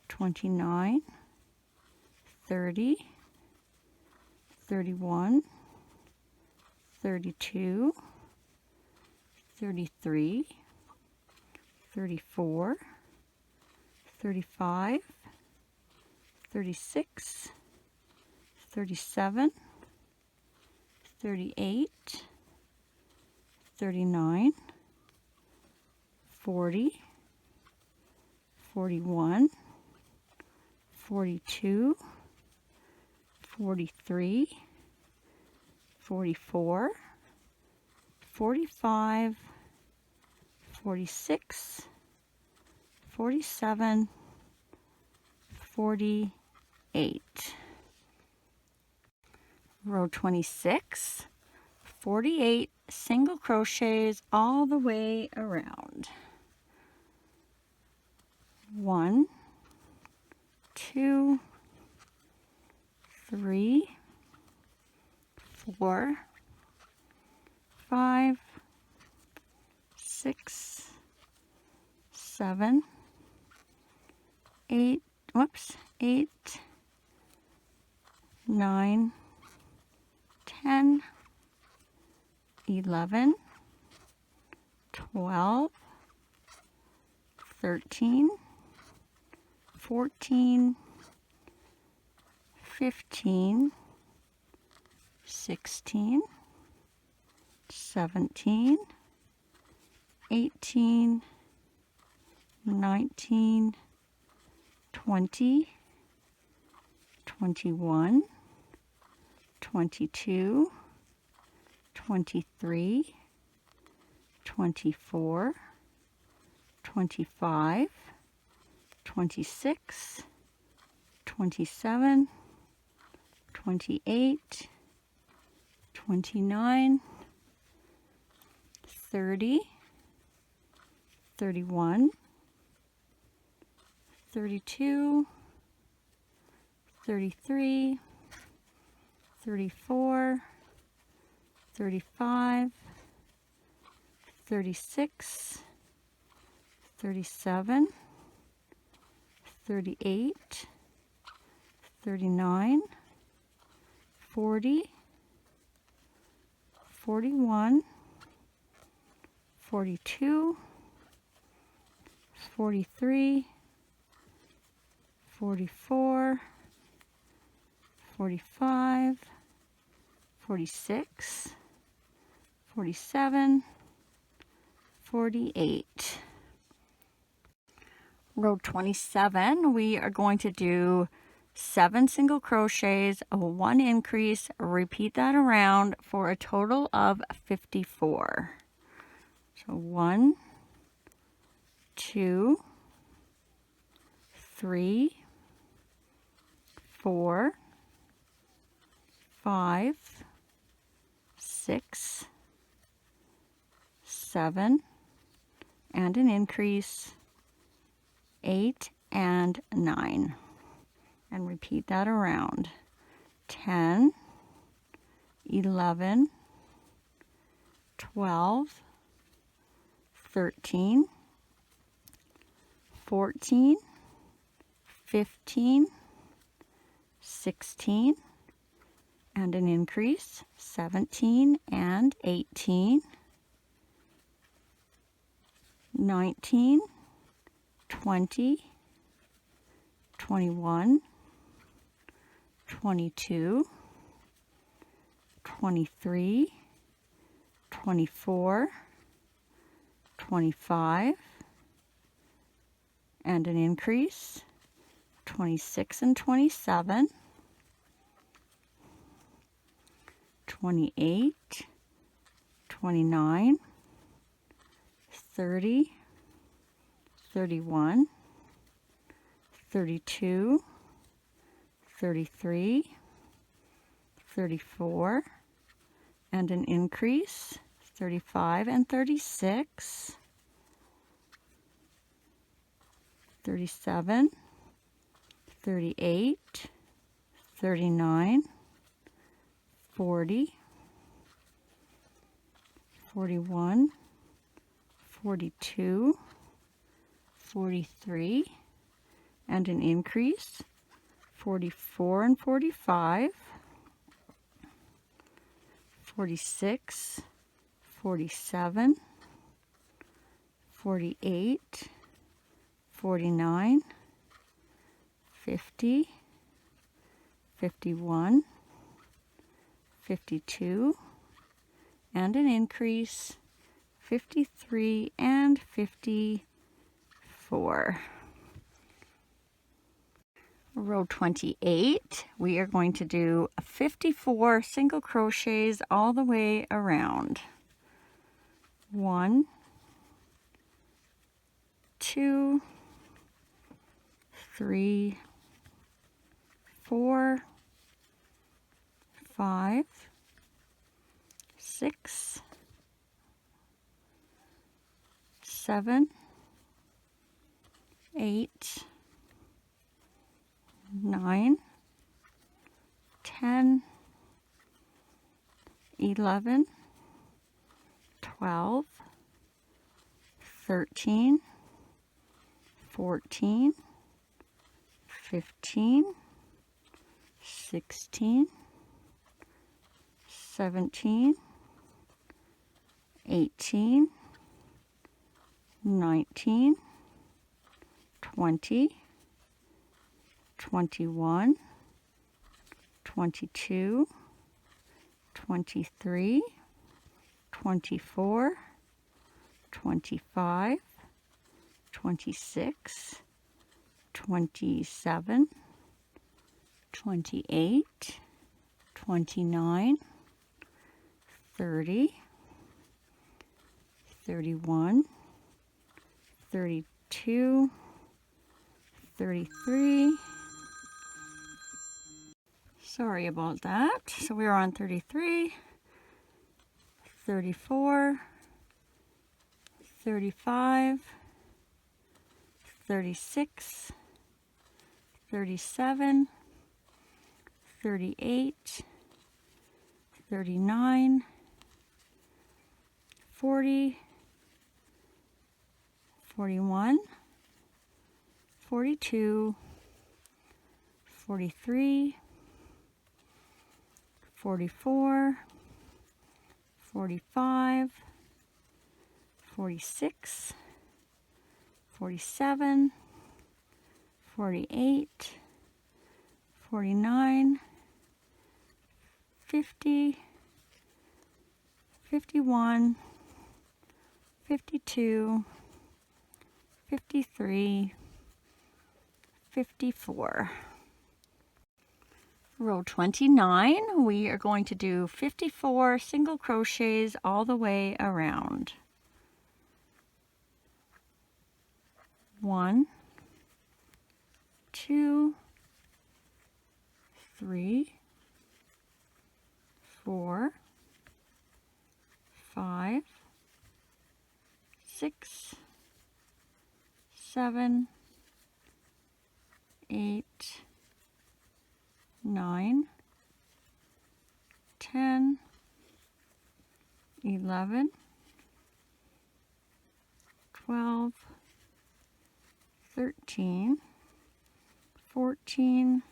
29, 30, 31, 32, 33, 34, 35, 36, 37, 38, 39, 40, 41, 42, 43, 44, 45, 46, 47, 48. Row 26, 48 single crochets all the way around. 1, 2, 3, 4, 5, 6, 7, 8, 9, 10, 11, 12, 13, 14, 15, 16, 17, 18, 19, 20, 21, 22, 23, 24, 25, 26, 27, 28, 29, 30, 31, 32, 33, 34, 35, 36, 37, 38, 39, 40, 41, 42, 43, 44, 45, 46, 47, 48. Row 27, we are going to do 7 single crochets, 1 increase, repeat that around for a total of 54. So 1, 2, 3, 4, 5, 6, 7, and an increase, 8 and 9. And repeat that around. 10, 11, 12, 13, 14, 15, 16, and an increase, 17 and 18, 19, 20, 21, 22, 23, 24, 25, and an increase, 26 and 27, 28, 29, 30, 31, 32, 33, 34, and an increase, 35 and 36, 37, 38, 39, 40, 41, 42, 43, and an increase, 44 and 45, 46, 47, 48, 49, 50, 51, 52, and an increase, 53 and 54. Row 28, we are going to do 54 single crochets all the way around. 1, 2, 3, 4, 5, 6, 7, 8, 9, 10, 11, 12, 13, 14, 15, 16, 17, 18, 19, 20, 21, 22, 23, 24, 25, 26, 27, 28, 29, 30, 31, 32, 33. Sorry about that. So we are on 33, 34, 35, 36, 37, 38, 39, 40, 41, 42, 43, 44, 45, 46, 47, 48, 49, 50, 51, 52, 53, 54. Row 29, we are going to do 54 single crochets all the way around. 1, 2, 3, 4, 5, 6, 7, 8, 9, 10, 11, 12, 13, 14,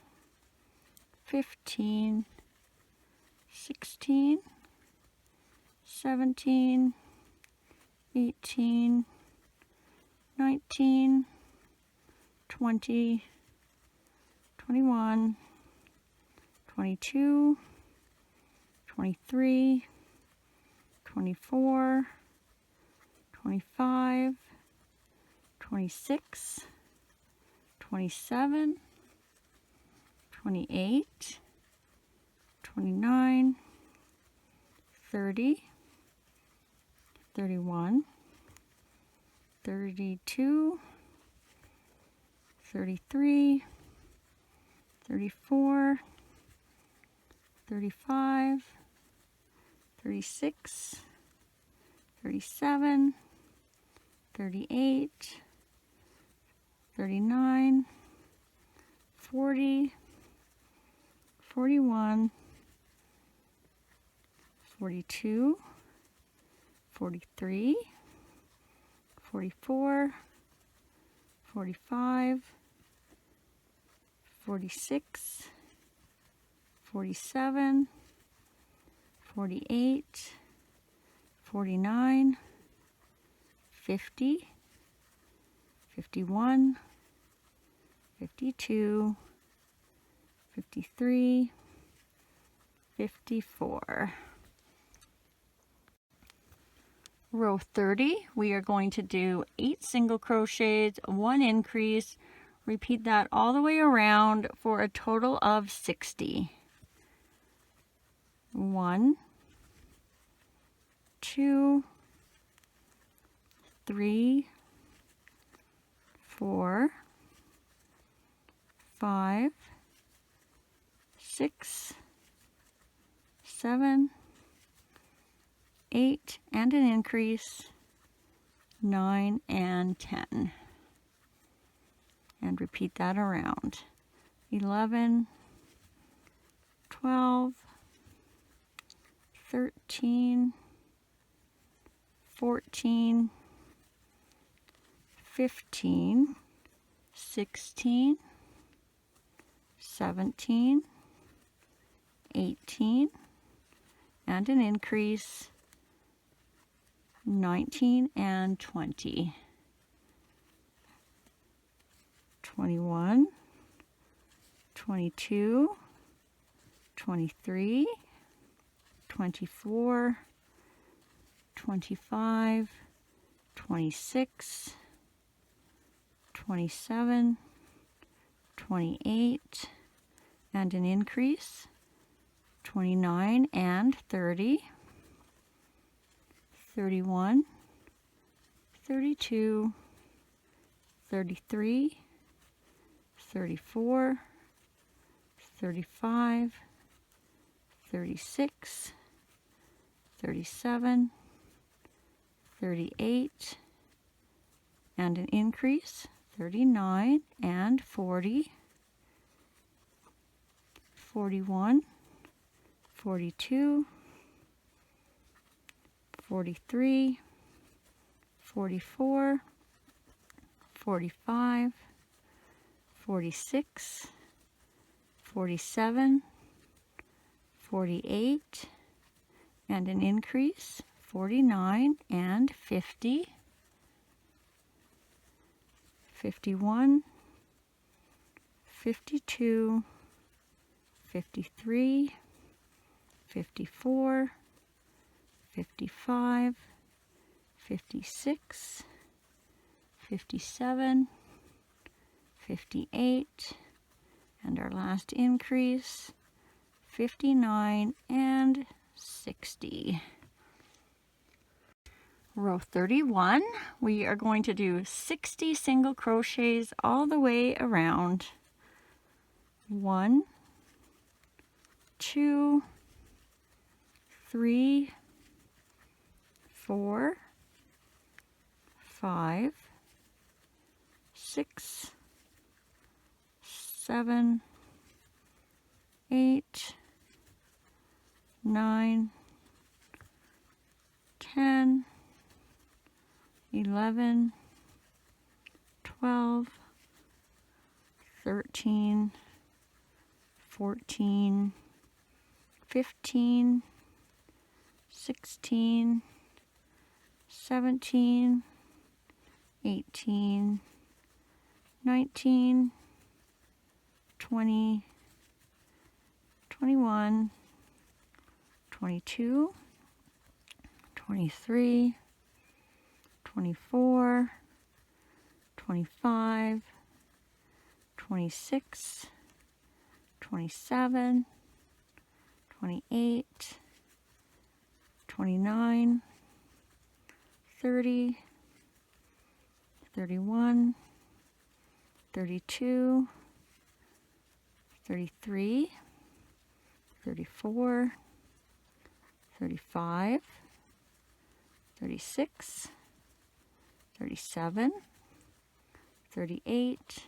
15, 16, 17, 18, 19, 20, 21, 22, 23, 24, 25, 26, 27, 28, 29, 30, 31, 32, 33, 34, 35, 36, 37, 38, 39, 40, 41, 42, 43, 44, 45, 46, 47, 48, 49, 50, 51, 52, 53, 54. Row 30, we are going to do 8 single crochets, 1 increase. Repeat that all the way around for a total of 60. 1, 2, 3, 4, 5, 6, 7, 8, and an increase, 9 and 10. And repeat that around. 11, 12, 13, 14, 15, 16, 17, 18, and an increase, 19 and 20, 21, 22, 23, 24, 25, 26, 27, 28, and an increase, 29 and 30, 31, 32, 33, 34, 35, 36, 37, 38, and an increase, 39 and 40, 41, 42, 43, 44, 45, 46, 47, 48, and an increase, 49 and 50, 51, 52, 53, 54, 55, 56, 57, 58, and our last increase, 59 and 60. Row 31, we are going to do 60 single crochets all the way around. 1, 2, 3, 4, 5, 6, 7, 8, 9, 10, 11, 12, 13, 14, 15, 16, 17, 18, 19, 20, 21, 22, 23, 24, 25, 26, 27, 28, 29, 30, 31, 32, 33, 34, 35, 36, 37, 38,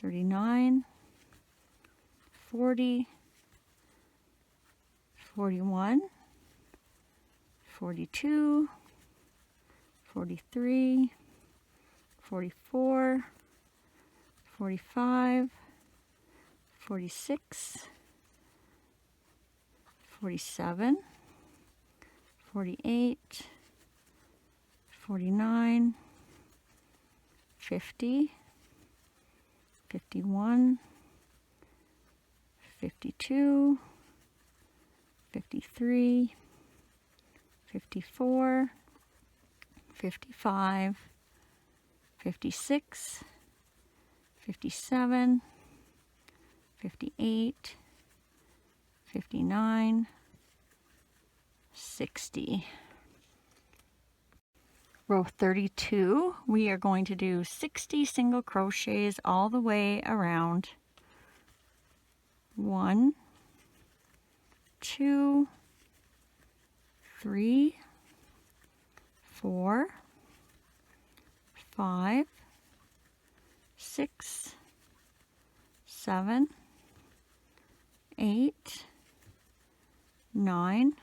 39, 40, 41, 42, 43, 44, 45, 46, 47, 48, 49, 50, 51, 52, 53, 54, 55, 56, 57, 58, 59, 60. Row 32, we are going to do 60 single crochets all the way around. 1, 2, 3, 4, 5, 6, 7, 8, 9,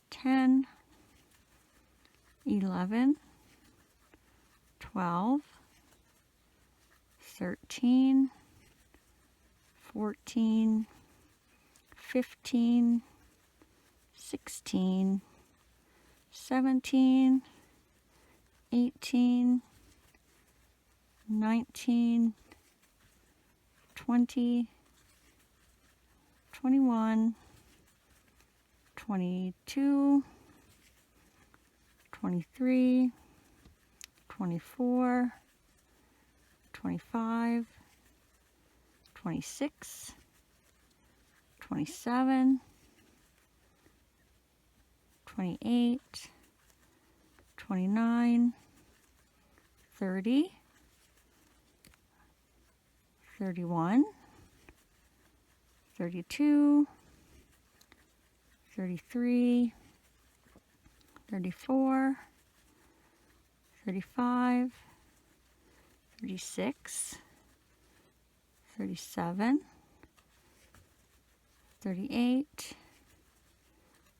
10, 11, 12, 13, 14, 15, 16, 17, 18, 19, 20, 21, 22, 23, 24, 25, 26, 27, 28, 29, 30, 31, 32, 33, 34, 35, 36, 37, 38,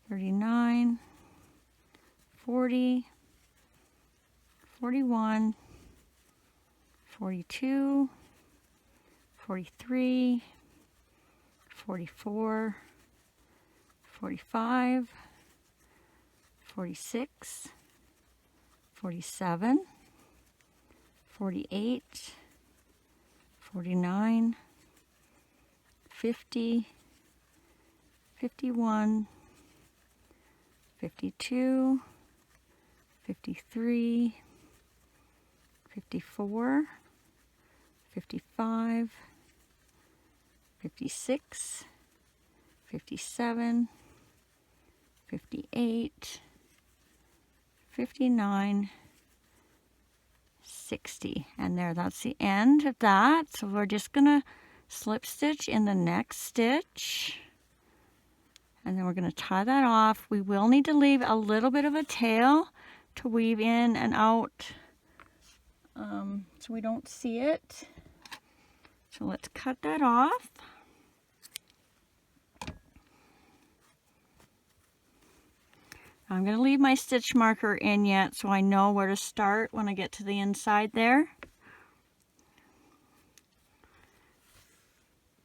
39, 40, 41, 42, 43, 44, 45, 46, 47, 48, 49, 50, 51, 52, 53, 54, 55, 56, 57, 58, 59, 60. And there, that's the end of that. So we're just gonna slip stitch in the next stitch. And then we're gonna tie that off. We will need to leave a little bit of a tail to weave in and out so we don't see it. So let's cut that off. I'm going to leave my stitch marker in yet so I know where to start when I get to the inside there.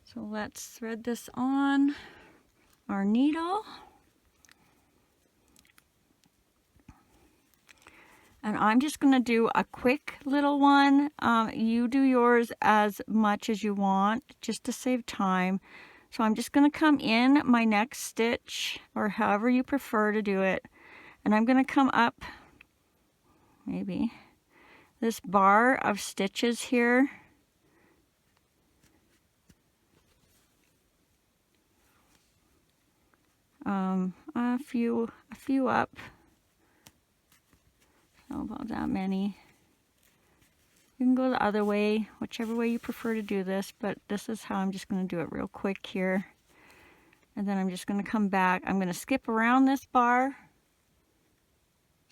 So let's thread this on our needle. And I'm just going to do a quick little one. You do yours as much as you want just to save time. So I'm just going to come in my next stitch, or however you prefer to do it. And I'm going to come up maybe this bar of stitches here. A few up. How about that many? You can go the other way, whichever way you prefer to do this, but this is how I'm just going to do it real quick here. And then I'm just going to come back. I'm going to skip around this bar.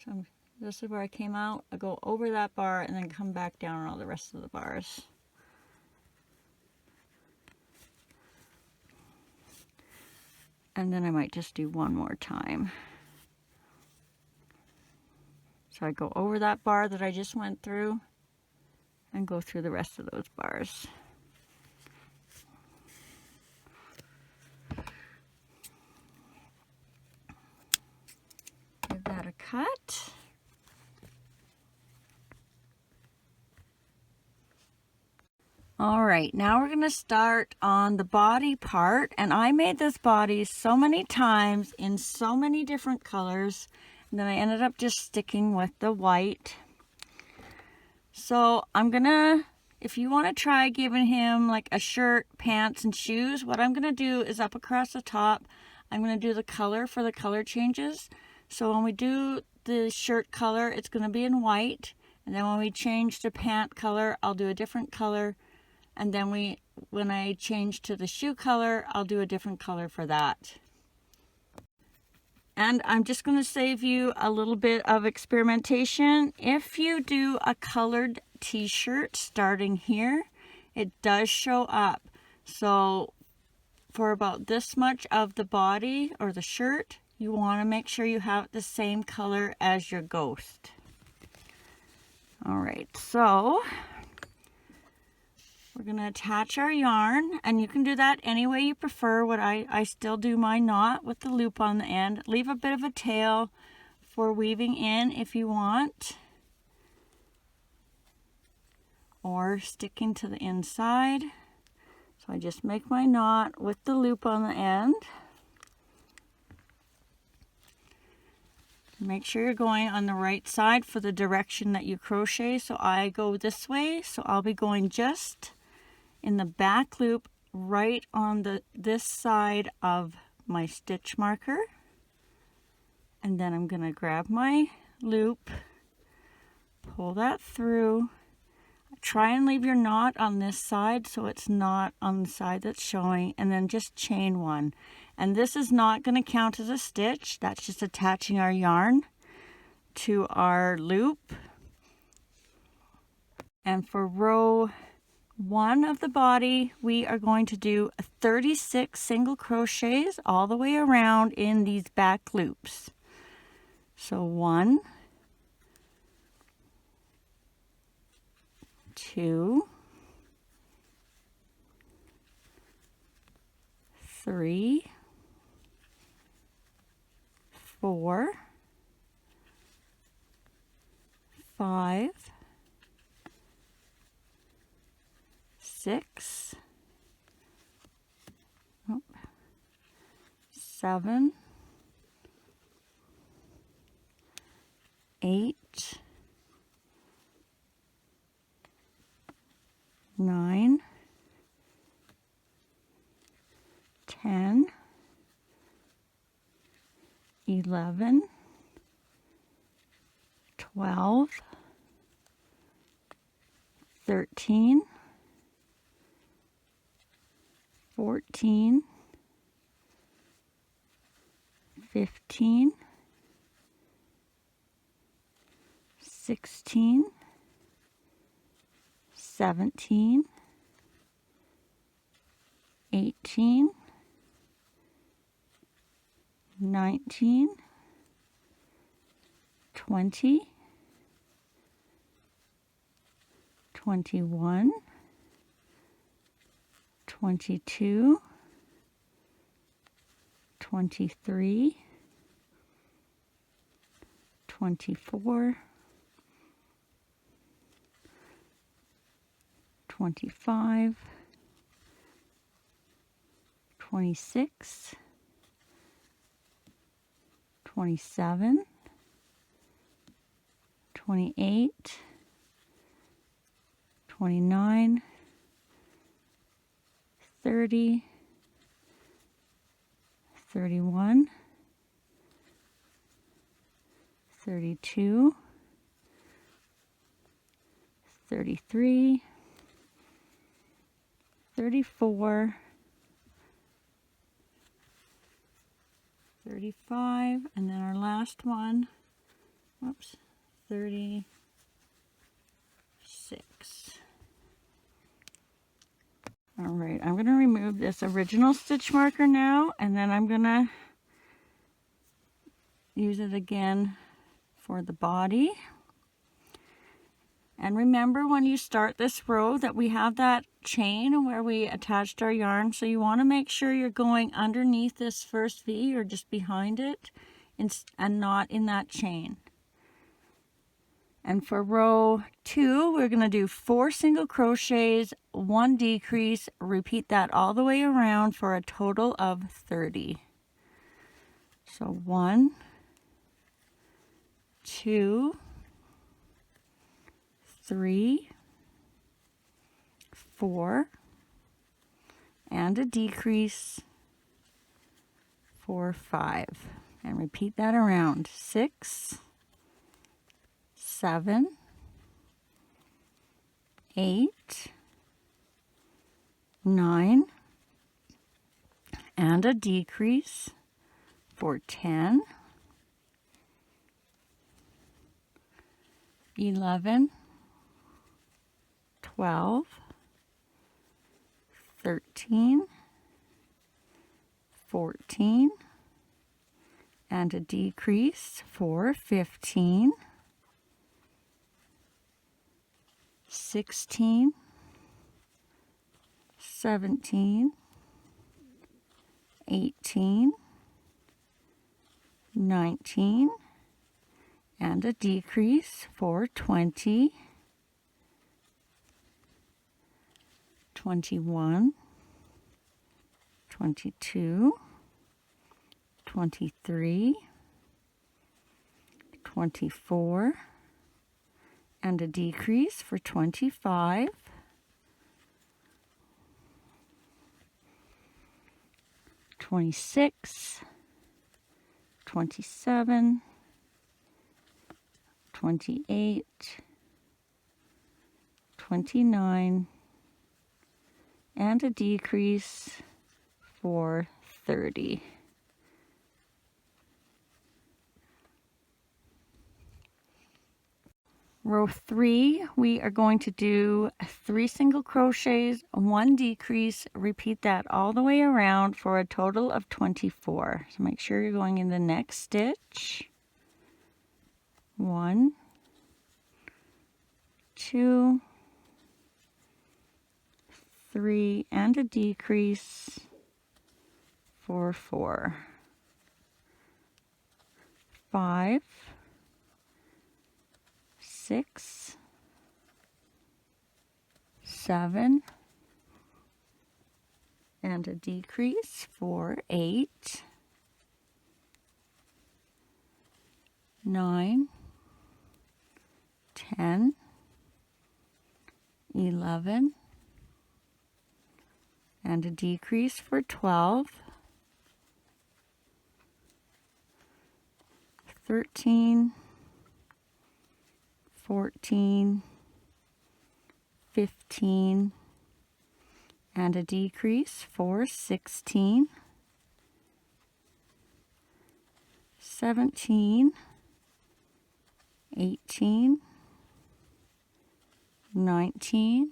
So this is where I came out. I go over that bar and then come back down on all the rest of the bars. And then I might just do one more time. So I go over that bar that I just went through and go through the rest of those bars. Give that a cut. All right, now we're going to start on the body part, and I made this body so many times in so many different colors, and then I ended up just sticking with the white. So I'm gonna, if you want to try giving him like a shirt, pants, and shoes, what I'm gonna do is up across the top, I'm gonna do the color for the color changes. So when we do the shirt color, it's gonna be in white, and then when we change to pant color, I'll do a different color. And then when I change to the shoe color, I'll do a different color for that. And I'm just going to save you a little bit of experimentation. If you do a colored t-shirt starting here, it does show up. So for about this much of the body or the shirt, you want to make sure you have the same color as your ghost. All right, so We're going to attach our yarn, and you can do that any way you prefer. What I still do my knot with the loop on the end. Leave a bit of a tail for weaving in if you want, or sticking to the inside. So I just make my knot with the loop on the end. Make sure you're going on the right side for the direction that you crochet. So I go this way, so I'll be going just in the back loop right on this side of my stitch marker. And then I'm going to grab my loop, pull that through. Try and leave your knot on this side so it's not on the side that's showing, and then just chain one. And this is not going to count as a stitch. That's just attaching our yarn to our loop. And for row 1 of the body, we are going to do 36 single crochets all the way around in these back loops. So 1, 2, 3, 4, 5, 6, 7, 8, 9, 10, 11, 12, 13, 14, 15, 16, 17, 18, 19, 20, 21, 22, 23, 24, 25, 26, 27, 28, 29, 30, 31, 32, 33, 34, 35, and then our last one, whoops, 36. All right, I'm going to remove this original stitch marker now, and then I'm going to use it again for the body. And remember, when you start this row, that we have that chain where we attached our yarn, so you want to make sure you're going underneath this first V or just behind it, and not in that chain. And for row 2, we're going to do 4 single crochets, 1 decrease, repeat that all the way around for a total of 30. So 1, 2, 3, 4, and a decrease for 5. And repeat that around. 6, 7, 8, 9, and a decrease for 10, 11, 12, 13, 14, and a decrease for 15, 16, 17, 18, 19, and a decrease for 20, 21, 22, 23, 24, and a decrease for 25, 26, 27, 28, 29, and a decrease for 30. Row 3, we are going to do 3 single crochets, 1 decrease, repeat that all the way around for a total of 24. So make sure you're going in the next stitch. 1, 2, 3, and a decrease for 4, 5, 6, 7, and a decrease for 8, 9, 10, 11, and a decrease for 12, 13, 14, 15, and a decrease for 16, 17, 18, 19,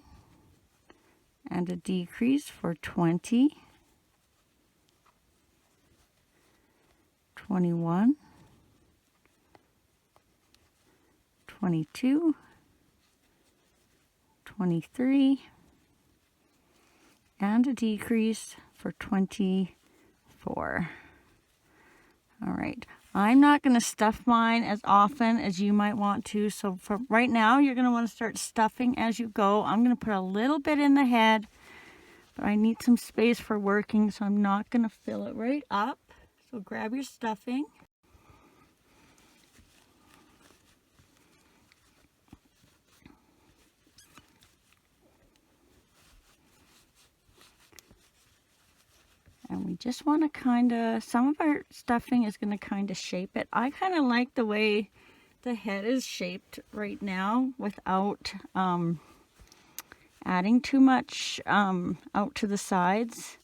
and a decrease for 20, 21, 22, 23, and a decrease for 24. All right, I'm not going to stuff mine as often as you might want to, so for right now you're going to want to start stuffing as you go. I'm going to put a little bit in the head, but I need some space for working, so I'm not going to fill it right up. So grab your stuffing. And we just want to kind of, some of our stuffing is going to kind of shape it. I kind of like the way the head is shaped right now without adding too much out to the sides.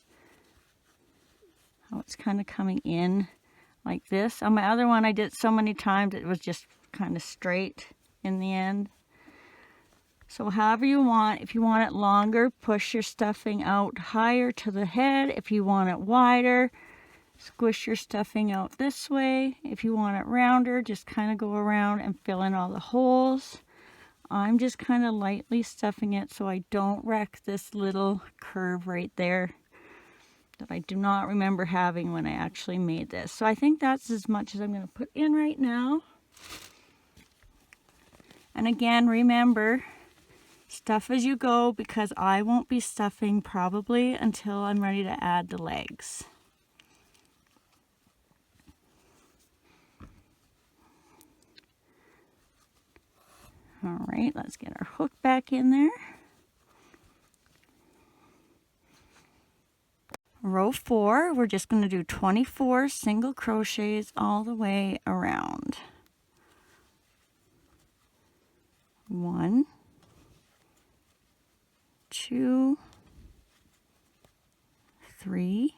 How it's kind of coming in like this. On my other one, I did so many times it was just kind of straight in the end. So however you want, if you want it longer, push your stuffing out higher to the head. If you want it wider, squish your stuffing out this way. If you want it rounder, just kind of go around and fill in all the holes. I'm just kind of lightly stuffing it so I don't wreck this little curve right there that I do not remember having when I actually made this. So I think that's as much as I'm going to put in right now. And again, remember, stuff as you go, because I won't be stuffing probably until I'm ready to add the legs. All right, let's get our hook back in there. Row 4, we're just going to do 24 single crochets all the way around. 1, 2, 3,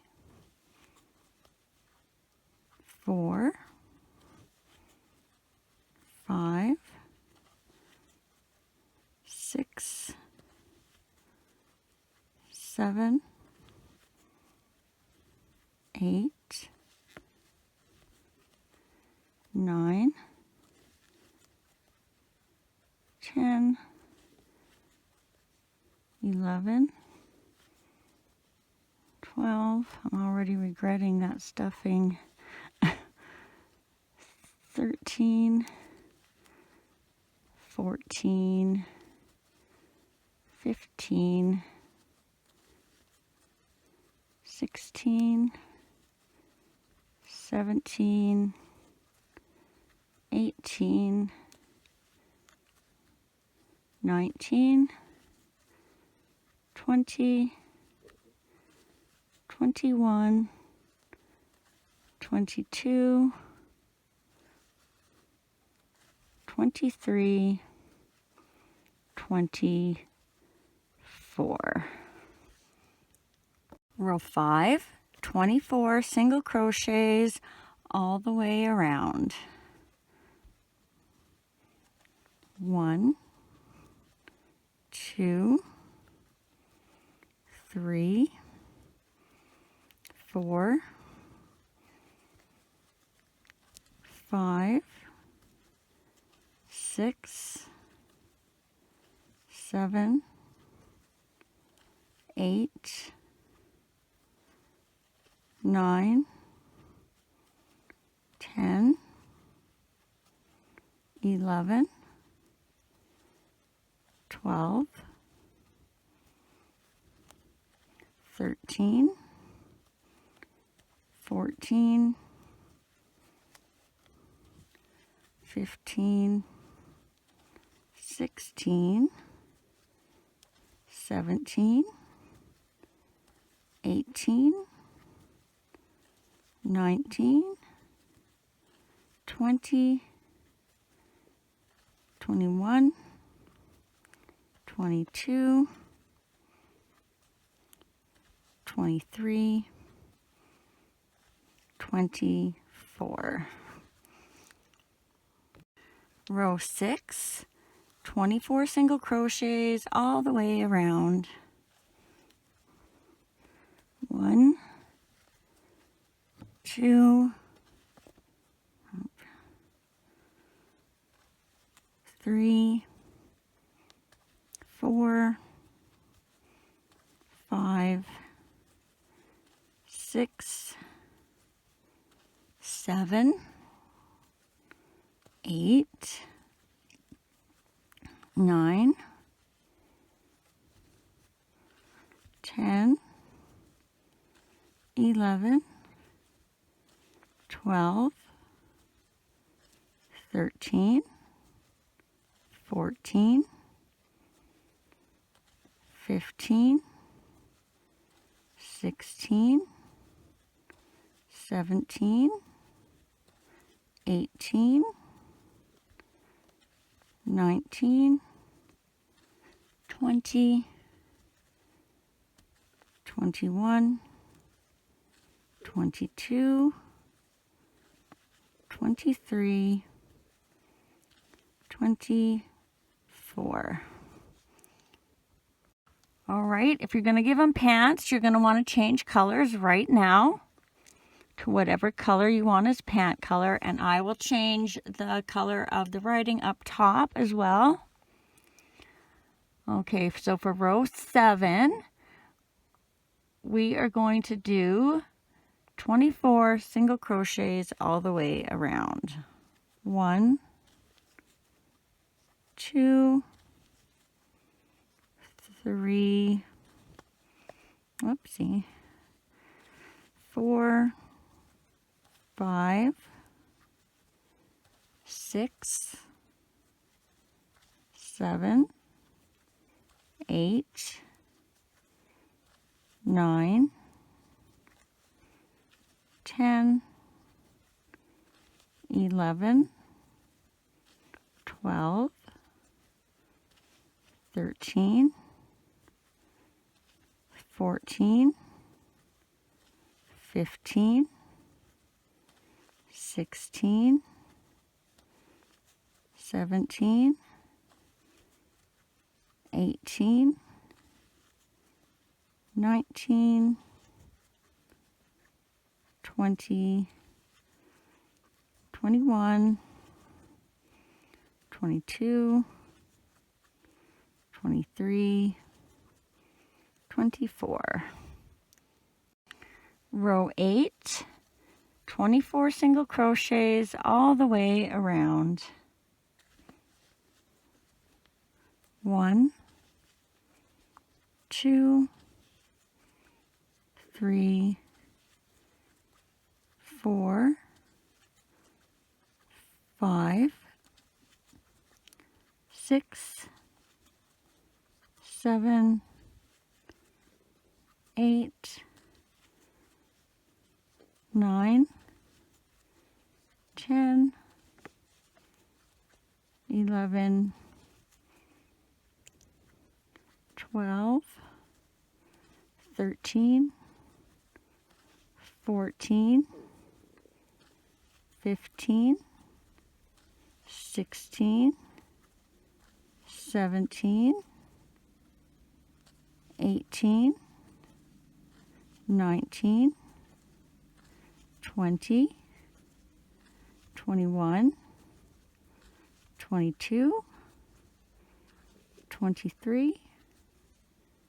4, 5, 6, 7, 8, 9, 10, 11, 12. I'm already regretting that stuffing. 13, 14, 15, 16, 17, 18, 19, 20, 21, 22, 23, 24. Row 5, 24 single crochets all the way around. 1, 2, 3, 4, 5, 6, 7, 8, 9, 10, 11, 12, 13, 14, 15, 16, 17, 18, 19, 20, 21, 22, 23, 24. Row 6, 24 single crochets all the way around. 1, 2, 3, 4, 5, 6, 7, 8, 9, 10, 11, 12, 13, 14, 15, 16, 17, 18, 19, 20, 21, 22, 23, 24. All right, if you're going to give them pants, you're going to want to change colors right now to whatever color you want as pant color, and I will change the color of the writing up top as well. Okay, so for row 7, we are going to do 24 single crochets all the way around. 1, 2, 3, whoopsie, 4, 5, 6, 7, 8, 9, 10, 11, 12, 13, 14, 15, 16, 17, 18, 19, 20, 21, 22, 23, 24. Row 8, 24 single crochets all the way around. 1, 2, 3, 4, 5, 6, 7, 8, 9, 10, 11, 12, 13, 14, 15, 16, 17, 18, 19, 20, 21, 22, 23,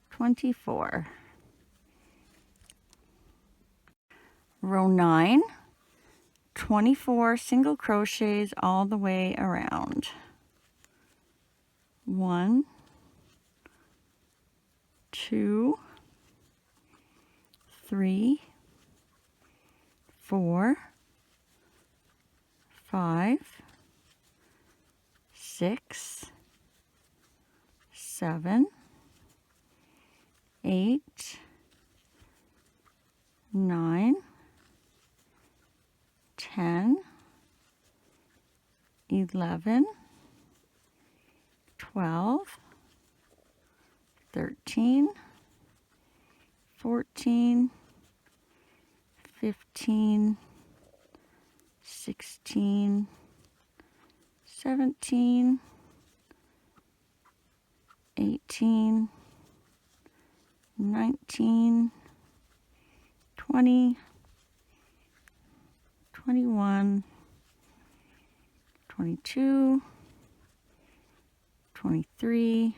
24. Row 9, 24 single crochets all the way around. 1, 2, 3, 4, 5, 6, 7, 8, 9, 10, 11, 12, 13, 14, 15, 16, 17, 18, 19, 20, 21, 22, 23,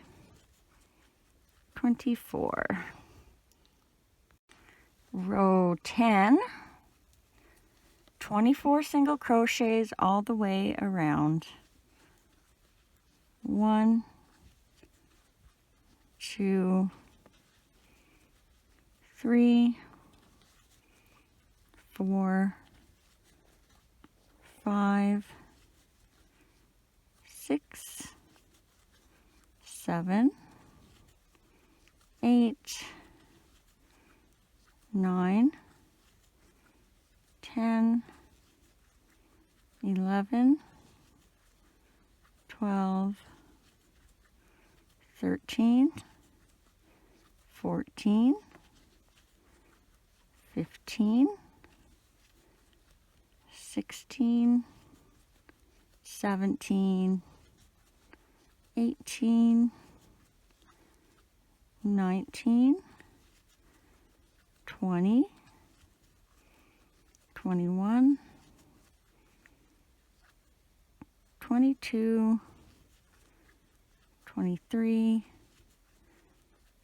24. Row 10, 24 single crochets all the way around. 1, 2, 3, 4, 5, 6, 7, 8, 9, 10, 11, 12, 13, 14, 15, 16, 17, 18, 19, 20, 21, 22, 23,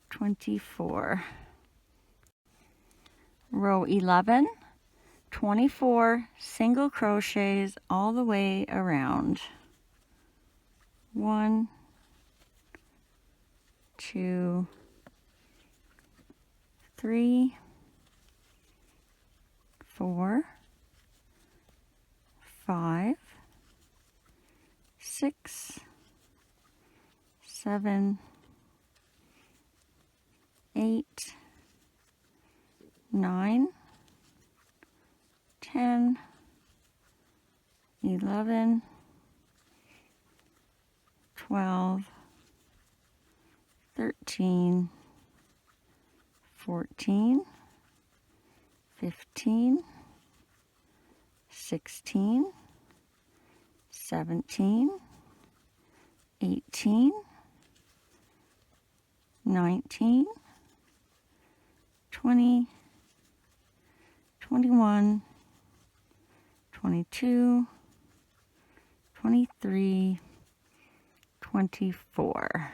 24. Row 11, 24 single crochets all the way around. 1, 2, 3, 4, 5, 6, 7, 8, 9, 10, 11, 12, 13, 14, 15, 16, 17, 18, 19, 20, 21, 22, 23, 24.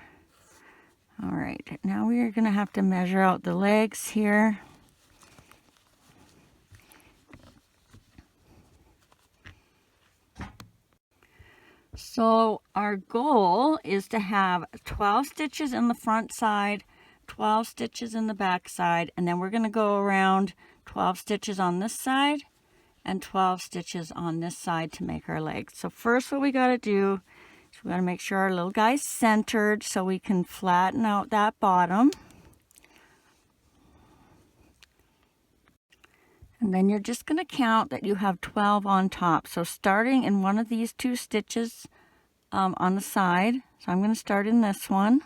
All right, now we are going to have to measure out the legs here. So our goal is to have 12 stitches in the front side, 12 stitches in the back side, and then we're going to go around 12 stitches on this side and 12 stitches on this side to make our legs. So first what we got to do is we got to make sure our little guy's centered so we can flatten out that bottom. And then you're just going to count that you have 12 on top. So starting in one of these two stitches on the side. So I'm going to start in this one.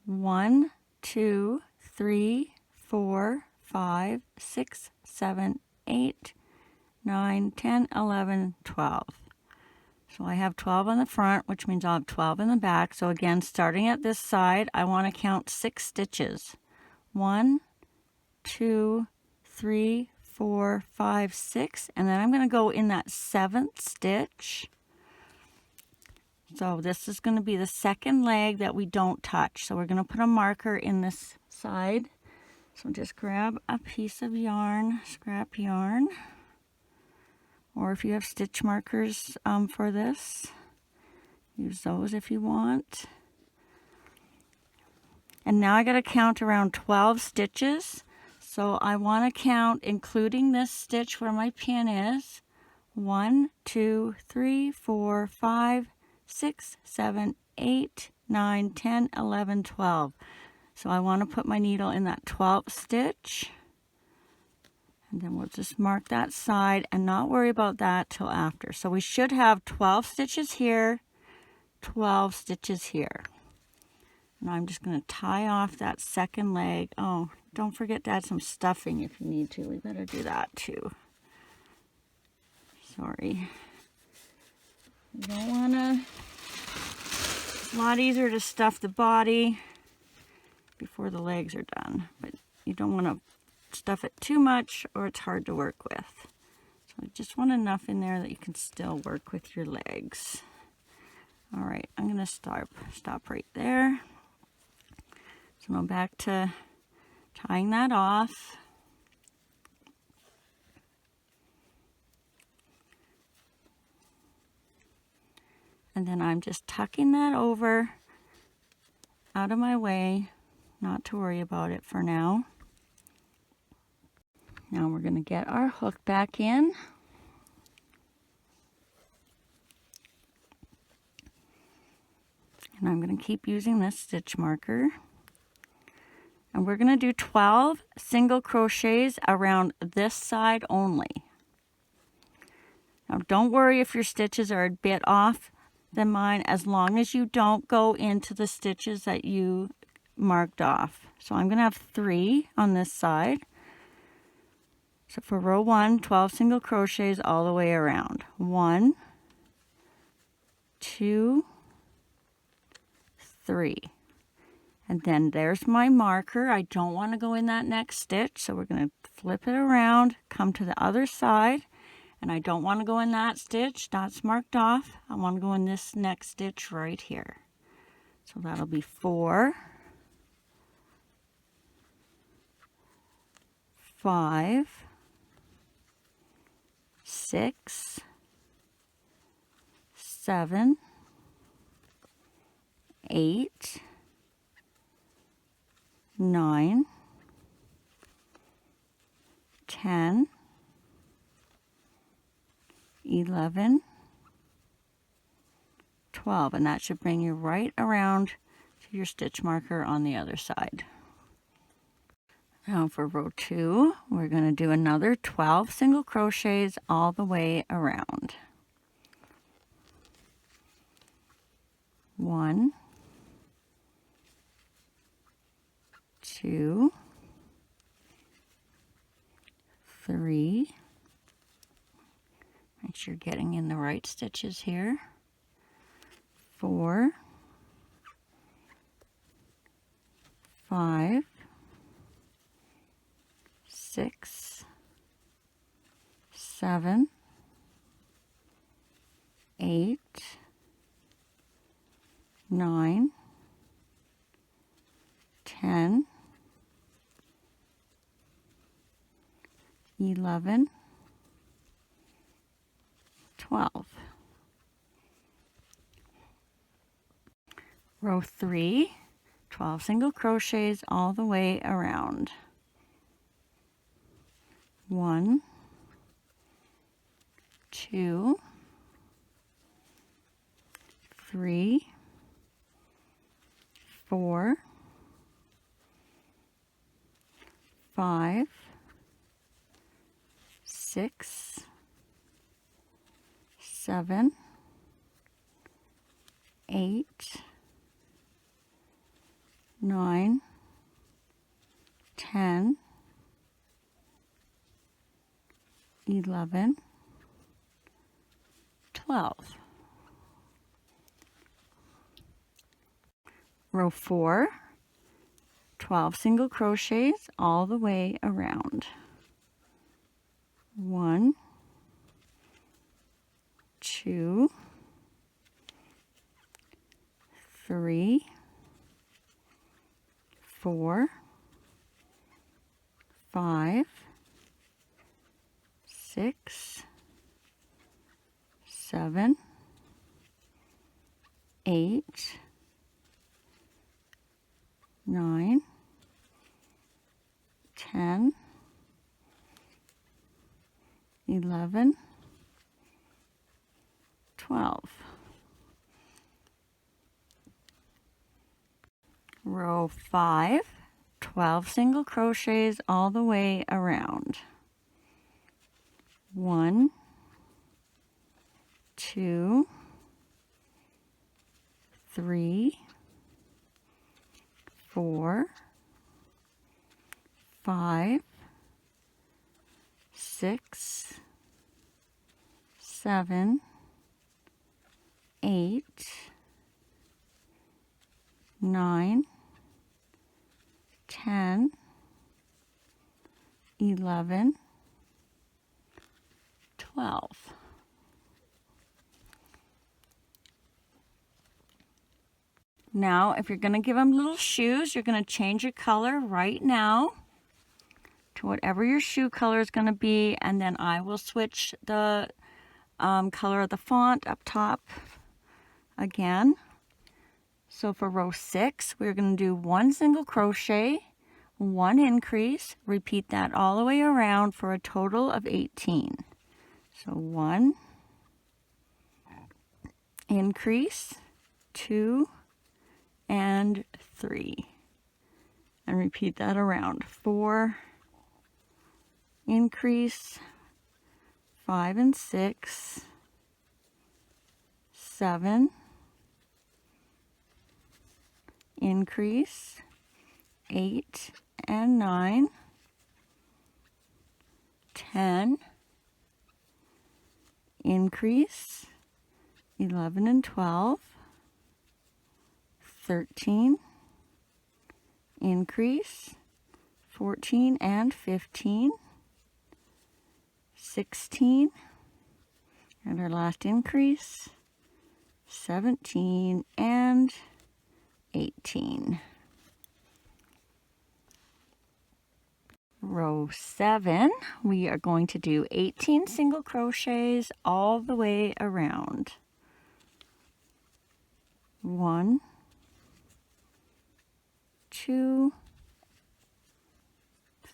1, 2, 3, 4, 5, 6, 7, 8, 9, 10, 11, 12. So I have 12 on the front, which means I'll have 12 in the back. So again, starting at this side, I want to count 6 stitches. 1, 2, 3, 4, 5, 6, and then I'm going to go in that 7th stitch. So this is going to be the second leg that we don't touch. So we're going to put a marker in this side. So just grab a piece of yarn, scrap yarn, or if you have stitch markers for this, use those if you want. And now I got to count around 12 stitches. So I want to count, including this stitch where my pin is, 1, 2, 3, 4, 5, 6, 7, 8, 9, 10, 11, 12. So I want to put my needle in that 12th stitch. And then we'll just mark that side and not worry about that till after. So we should have 12 stitches here, 12 stitches here. And I'm just going to tie off that second leg. Oh, don't forget to add some stuffing if you need to. We better do that too. Sorry. You don't want to... It's a lot easier to stuff the body before the legs are done. But you don't want to stuff it too much or it's hard to work with. So I just want enough in there that you can still work with your legs. All right, I'm going to stop right there. So now back to tying that off. And then I'm just tucking that over out of my way, not to worry about it for now. Now we're going to get our hook back in. And I'm going to keep using this stitch marker. And we're going to do 12 single crochets around this side only. Now don't worry if your stitches are a bit off than mine, as long as you don't go into the stitches that you marked off. So I'm going to have 3 on this side. So for row 1, 12 single crochets all the way around. 1, 2, 3. And then there's my marker. I don't want to go in that next stitch, so we're going to flip it around, come to the other side, and I don't want to go in that stitch. That's marked off. I want to go in this next stitch right here. So that'll be 4, 5, 6, 7, 8, 9, 10, 11, 12, and that should bring you right around to your stitch marker on the other side. Now for row 2, we're going to do another 12 single crochets all the way around. 1, 2, 3, make sure you're getting in the right stitches here, 4, 5, 6, 7, 8, 9, 10, 11, 12. Row 3, 12 single crochets all the way around. 1, 2, 3, 4, 5, 6, 7, 8, 9, 10, 11, 12. Row 4, 12 single crochets all the way around. 1, 2, 3, 4, 5, 6, 7, 8, 9, 10, 11, 12. Row 5, 12 single crochets all the way around. 1, 2, 3, 4, 5, 6, 7, 8, 9, 10, 11, 12. Now, if you're going to give them little shoes, you're going to change your color right now to whatever your shoe color is going to be, and then I will switch the color of the font up top again. So for row 6, we're going to do 1 single crochet, 1 increase, repeat that all the way around for a total of 18. So 1, increase, 2, and 3. And repeat that around. 4, increase, 5 and 6, 7, increase, 8 and 9, 10, increase, 11 and 12, 13, increase, 14 and 15, 16, and our last increase, 17 and 18. Row 7, we are going to do 18 single crochets all the way around. 1, 2,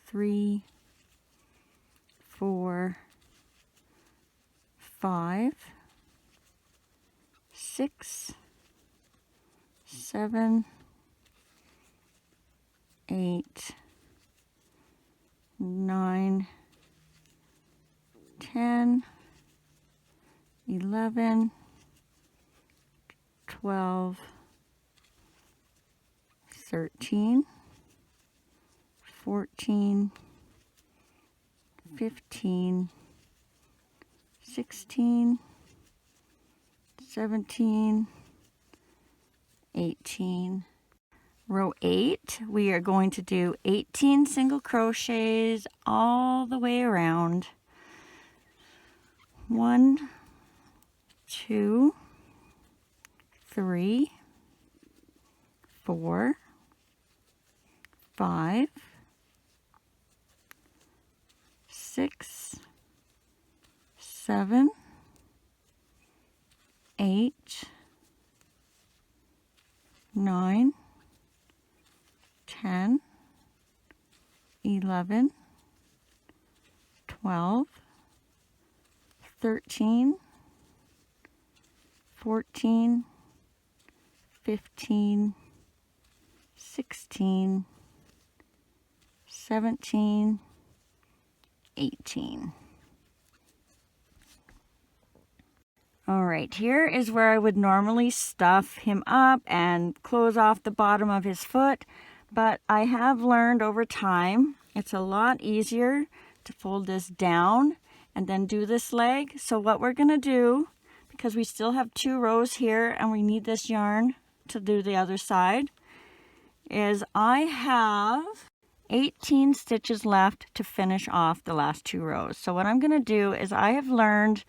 3, 4, 5, 6, 7, 8, 9, 10, 11, 12, 13, 14, 15, 16, 17, 18. Row 8, we are going to do 18 single crochets all the way around. 1, 2, 3, 4, 5, 6, 7, 8, 9, 10, 11, 12, 13, 14, 15, 16, 17, 18. All right, here is where I would normally stuff him up and close off the bottom of his foot, but I have learned over time it's a lot easier to fold this down and then do this leg. So what we're going to do, because we still have 2 rows here and we need this yarn to do the other side, is I have 18 stitches left to finish off the last 2 rows. So what I'm going to do is I have learned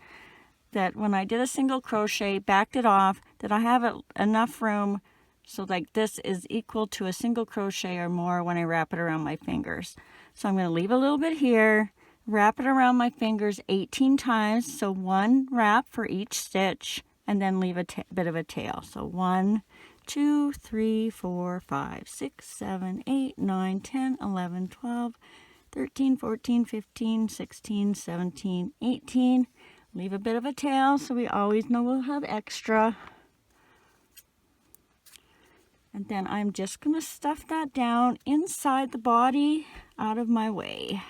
that when I did a single crochet, backed it off, that I have enough room so like this is equal to a single crochet or more when I wrap it around my fingers. So I'm going to leave a little bit here, wrap it around my fingers 18 times, so 1 wrap for each stitch, and then leave a bit of a tail. So 1, 2, 3, 4, 5, 6, 7, 8, 9, 10, 11, 12, 13, 14, 15, 16, 17, 18. Leave a bit of a tail so we always know we'll have extra. And then I'm just going to stuff that down inside the body, out of my way.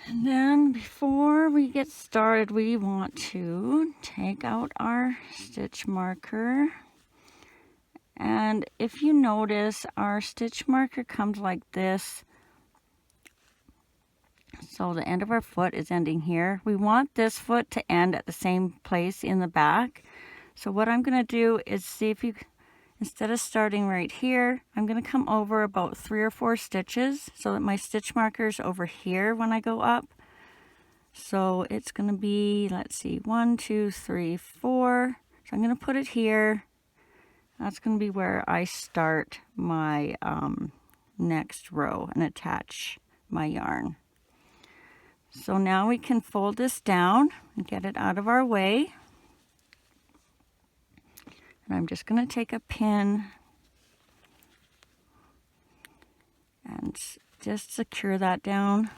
And then before we get started, we want to take out our stitch marker. And if you notice, our stitch marker comes like this. So the end of our foot is ending here. We want this foot to end at the same place in the back. So what I'm going to do is see if you, instead of starting right here, I'm going to come over about 3 or 4 stitches so that my stitch marker is over here when I go up. So it's going to be, let's see, 1, 2, 3, 4. So I'm going to put it here. That's going to be where I start my next row and attach my yarn. So now we can fold this down and get it out of our way. And I'm just going to take a pin and just secure that down.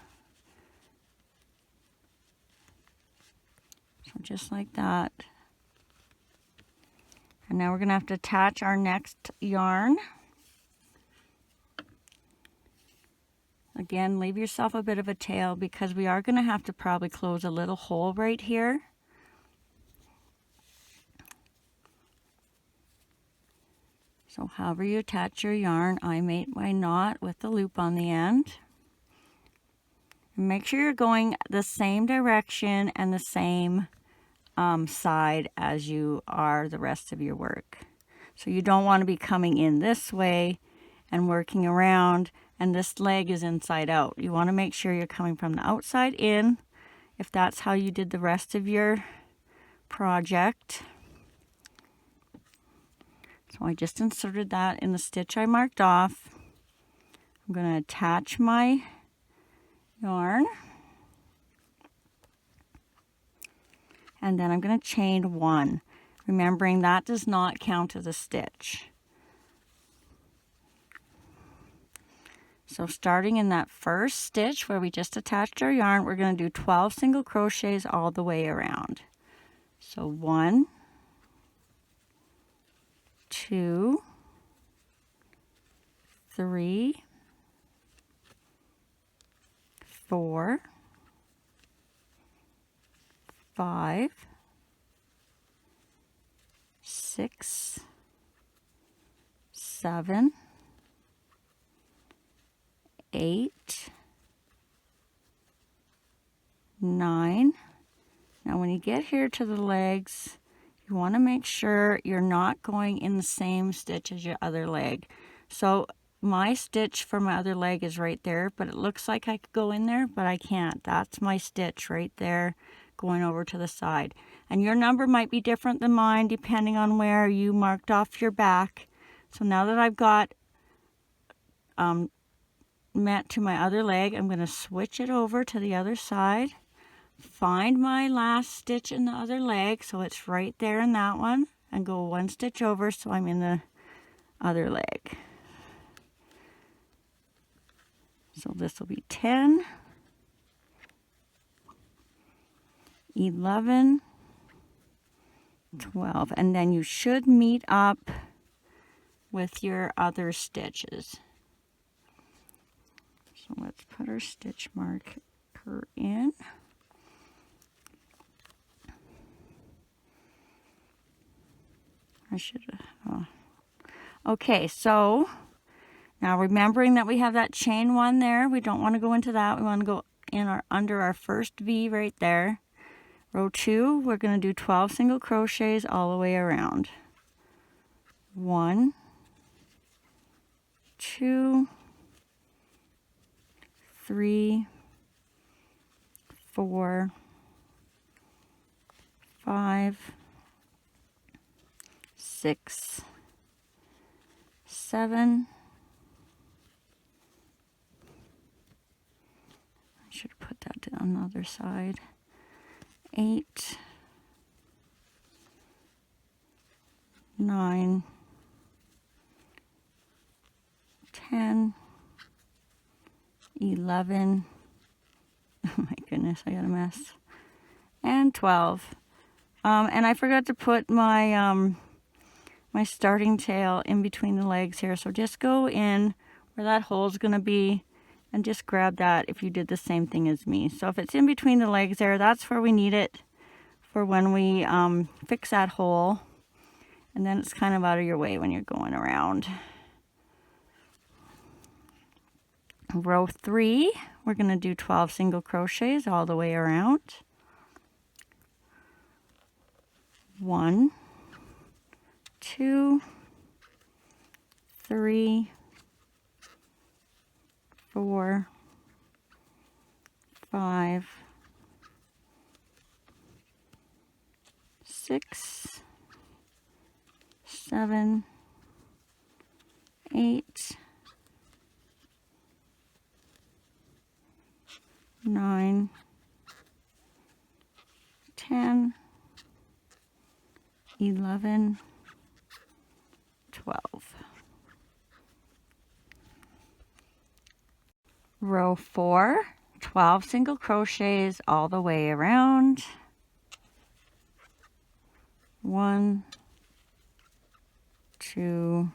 So just like that. And now we're going to have to attach our next yarn. Again, leave yourself a bit of a tail because we are going to have to probably close a little hole right here. So however you attach your yarn, I made my knot with the loop on the end. And make sure you're going the same direction and the same side as you are the rest of your work. So you don't want to be coming in this way and working around and this leg is inside out. You want to make sure you're coming from the outside in if that's how you did the rest of your project. So I just inserted that in the stitch I marked off. I'm going to attach my yarn. And then I'm going to chain 1, remembering that does not count as a stitch. So starting in that first stitch where we just attached our yarn, we're going to do 12 single crochets all the way around. So 1, 2, 3, 4, 5, 6, 7, 8, 9. Now when you get here to the legs, you want to make sure you're not going in the same stitch as your other leg. So my stitch for my other leg is right there, but it looks like I could go in there, but I can't. That's my stitch right there going over to the side. And your number might be different than mine depending on where you marked off your back. So now that I've got met to my other leg. I'm going to switch it over to the other side, find my last stitch in the other leg, so it's right there in that one, and go one stitch over so I'm in the other leg. So this will be 10, 11, 12, and then you should meet up with your other stitches. So let's put our stitch marker in. I should have, oh. Okay, so now remembering that we have that chain one there, we don't want to go into that. We want to go in under our first V right there. Row 2, we're going to do 12 single crochets all the way around. 1, 2, 3, 4, 5, 6, 7. I should have put that on the other side. 8, 9, 10, 11. Oh my goodness, I got a mess. And 12. And I forgot to put my my starting tail in between the legs here. So just go in where that hole's going to be and just grab that if you did the same thing as me. So if it's in between the legs there, that's where we need it for when we fix that hole. And then it's kind of out of your way when you're going around. Row 3, we're going to do 12 single crochets all the way around. 1, 2, 3, 4, 5, 6, 7, 8, 9, 10, 11, 12. Row 4, 12 single crochets all the way around. 1, 2,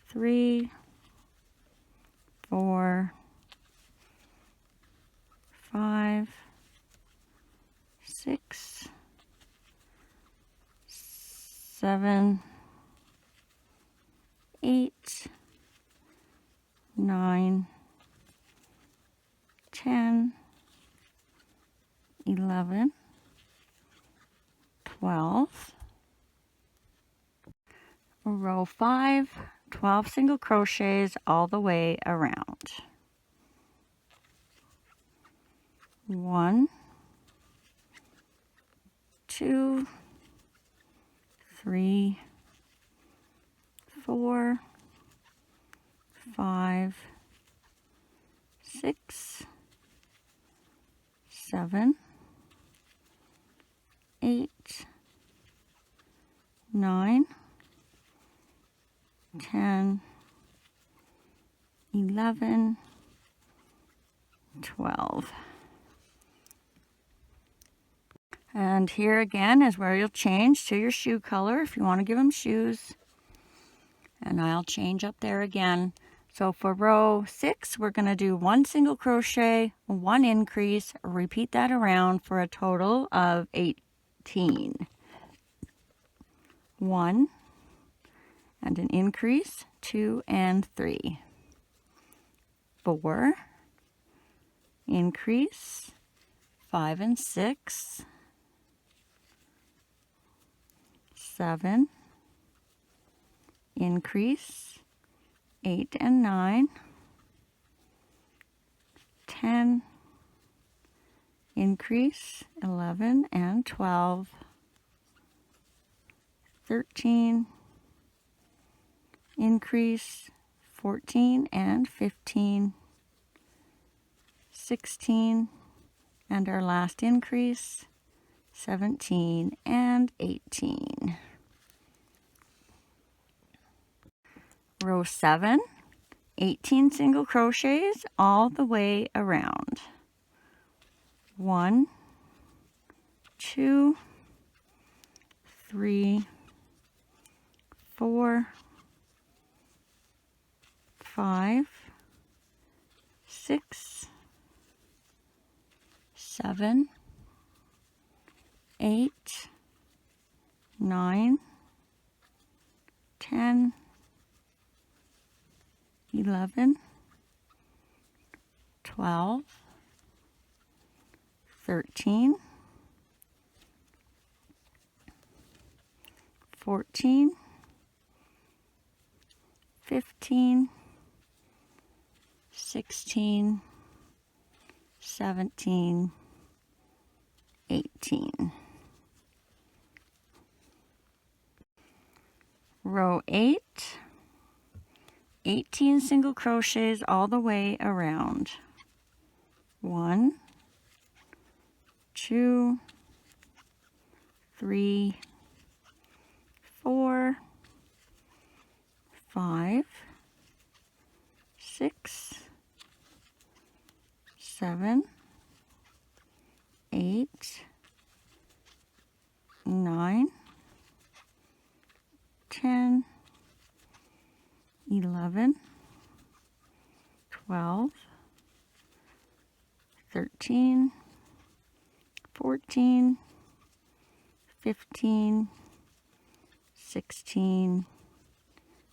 3, 4, 5, 6, 7, 8, 9, 10, 11, 12. Row 5, 12 single crochets all the way around. 1, 2, 3, 4, 5, 6, 7, 8, 9, 10, 11, 12. And here again is where you'll change to your shoe color if you want to give them shoes. And I'll change up there again. So for row 6, we're going to do 1 single crochet, 1 increase, repeat that around for a total of 18. 1 and an increase, 2 and 3. 4, increase, 5 and 6. 7, increase, 8 and 9, 10, increase, 11 and 12, 13, increase, 14 and 15, 16, and our last increase, 17 and 18. Row 7, 18 single crochets all the way around. 1, 2, 3, 4, 5, 6, 7, 8, 9, 10, 11, 12, 13, 14, 15, 16, 17, 18. Row 8, 18 single crochets all the way around. 1, 2, 3, 4, 5, 6, 7, 8, 9, 10, 11, 12, 13, 14, 15, 16,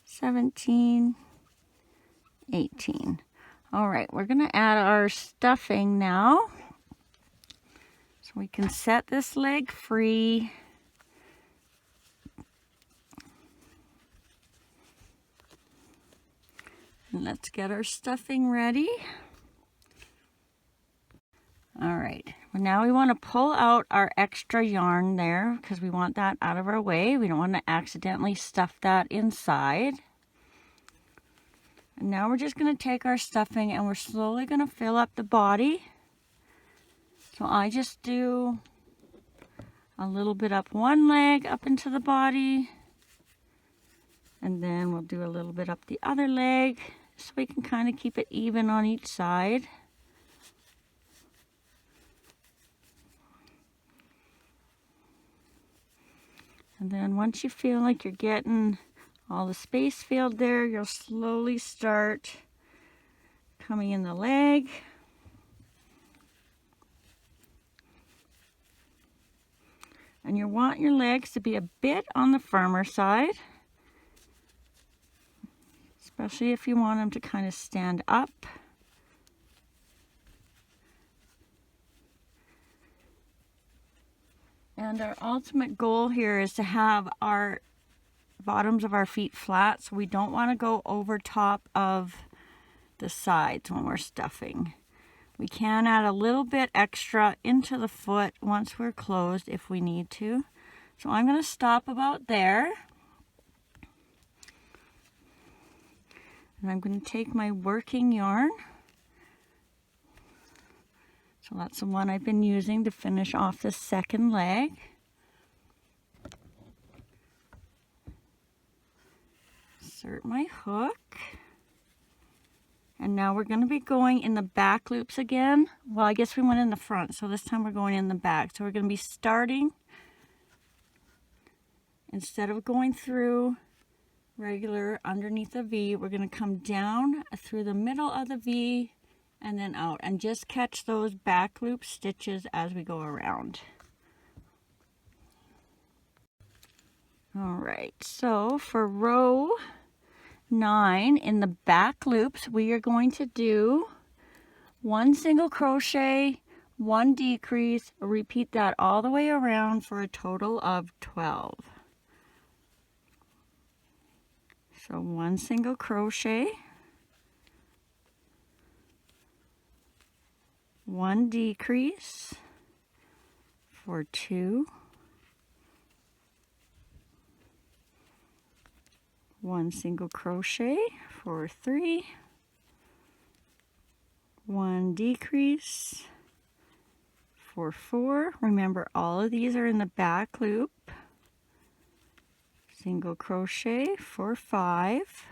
17, 18. All right, we're going to add our stuffing now. So we can set this leg free. And let's get our stuffing ready. All right, well, now we want to pull out our extra yarn there because we want that out of our way. We don't want to accidentally stuff that inside. And now we're just going to take our stuffing and we're slowly going to fill up the body. So I just do a little bit up one leg up into the body. And then we'll do a little bit up the other leg so we can kind of keep it even on each side. And then once you feel like you're getting all the space filled there, you'll slowly start coming in the leg. And you want your legs to be a bit on the firmer side, especially if you want them to kind of stand up. And our ultimate goal here is to have our bottoms of our feet flat, so we don't want to go over top of the sides when we're stuffing. We can add a little bit extra into the foot once we're closed if we need to. So I'm going to stop about there. And I'm going to take my working yarn. So that's the one I've been using to finish off the second leg. Insert my hook. And now we're going to be going in the back loops again. Well, I guess we went in the front, so this time we're going in the back. So we're going to be starting, instead of going through regular underneath the V, we're going to come down through the middle of the V and then out, and just catch those back loop stitches as we go around. All right, so for row 9 in the back loops, we are going to do 1 single crochet, 1 decrease, repeat that all the way around for a total of 12. So 1 single crochet, 1 decrease for 2, 1 single crochet for 3, 1 decrease for 4. Remember, all of these are in the back loop. Single crochet for 5,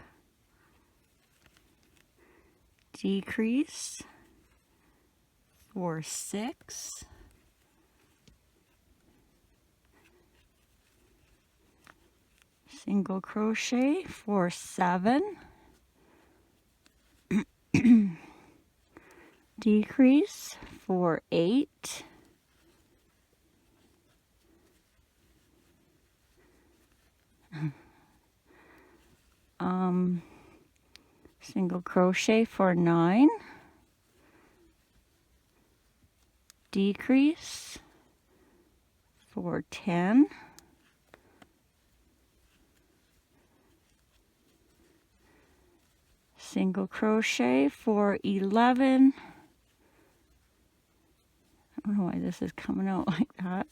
decrease for 6, single crochet for 7, decrease for 8, single crochet for 9, decrease for 10, single crochet for 11. I don't know why this is coming out like that.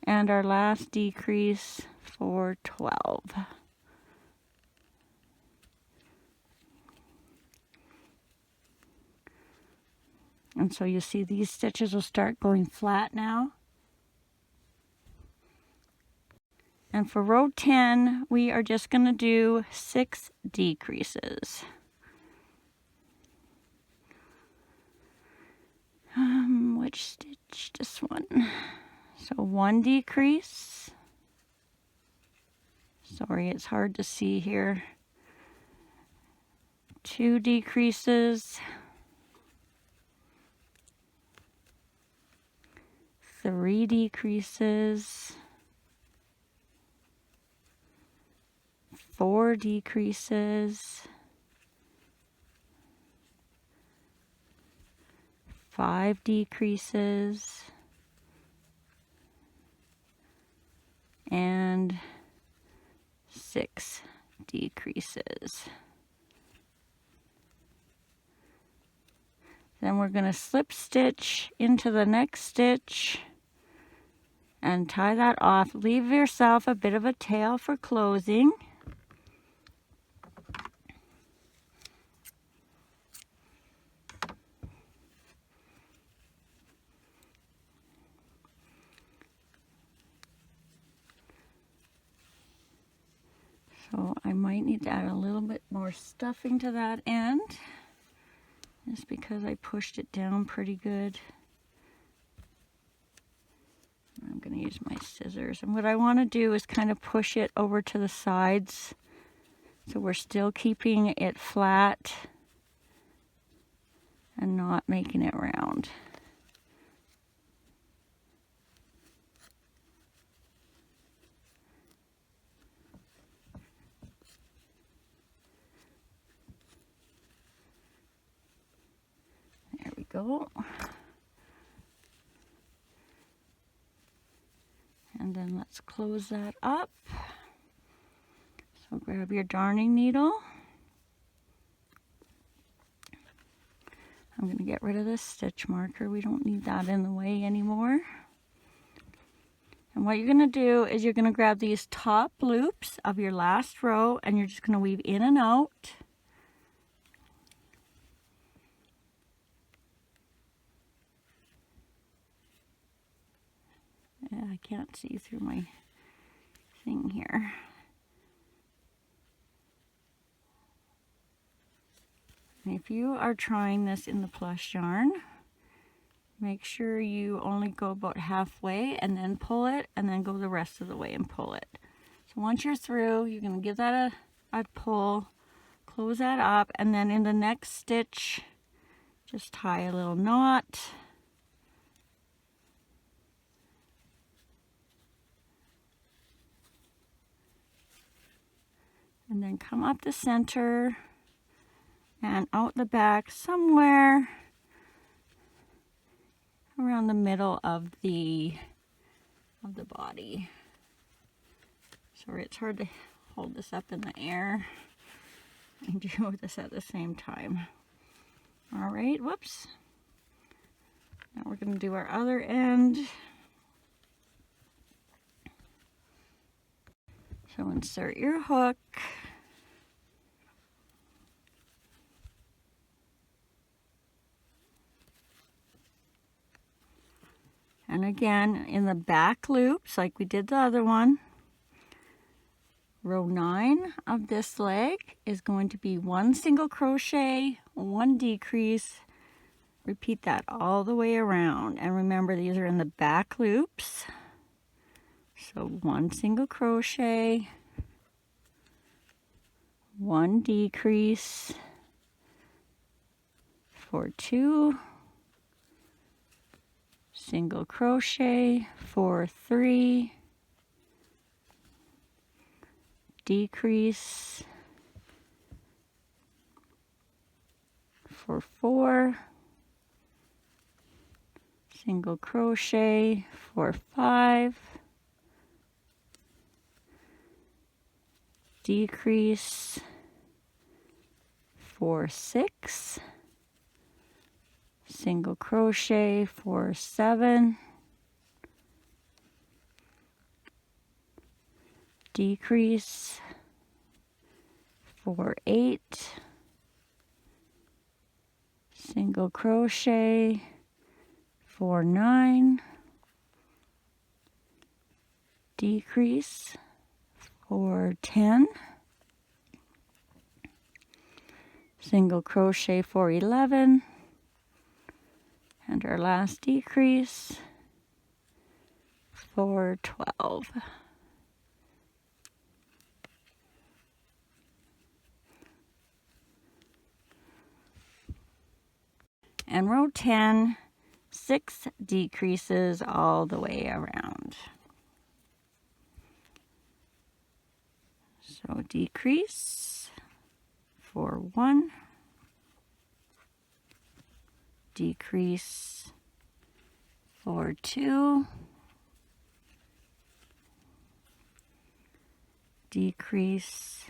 And our last decrease for 12. And so you see these stitches will start going flat now. And for row 10, we are just going to do 6 decreases. Which stitch? This one. So 1 decrease. Sorry, it's hard to see here. 2 decreases. 3 decreases. 4 decreases. 5 decreases. And 6 decreases. Then we're going to slip stitch into the next stitch and tie that off. Leave yourself a bit of a tail for closing. So I might need to add a little bit more stuffing to that end, just because I pushed it down pretty good. I'm going to use my scissors. And what I want to do is kind of push it over to the sides, so we're still keeping it flat and not making it round. There we go. And then let's close that up. So grab your darning needle. I'm going to get rid of this stitch marker. We don't need that in the way anymore. And what you're going to do is you're going to grab these top loops of your last row and you're just going to weave in and out. Yeah, I can't see through my thing here. And if you are trying this in the plush yarn, make sure you only go about halfway and then pull it, and then go the rest of the way and pull it. So once you're through, you're going to give that a pull, close that up, and then in the next stitch, just tie a little knot. And then come up the center and out the back somewhere around the middle of the body. Sorry, it's hard to hold this up in the air and do this at the same time. All right, whoops. Now we're going to do our other end. So insert your hook. And again, in the back loops, like we did the other one, row 9 of this leg is going to be 1 single crochet, 1 decrease. Repeat that all the way around. And remember, these are in the back loops. So 1 single crochet, 1 decrease for 2, single crochet for 3, decrease for 4, single crochet for 5, decrease for 6, single crochet for 7, decrease for 8, single crochet for 9, decrease for 10, single crochet for 11, and our last decrease for 12. And row 10, 6 decreases all the way around. So decrease for 1, decrease for 2, decrease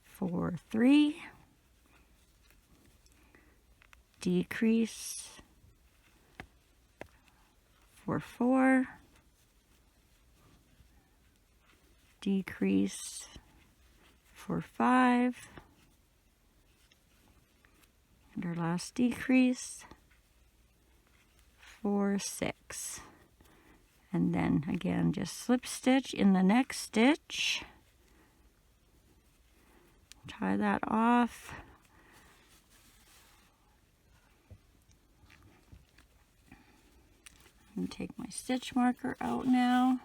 for 3, decrease for 4, decrease for 5, and our last decrease for 6. And then again, just slip stitch in the next stitch, tie that off, and take my stitch marker out now.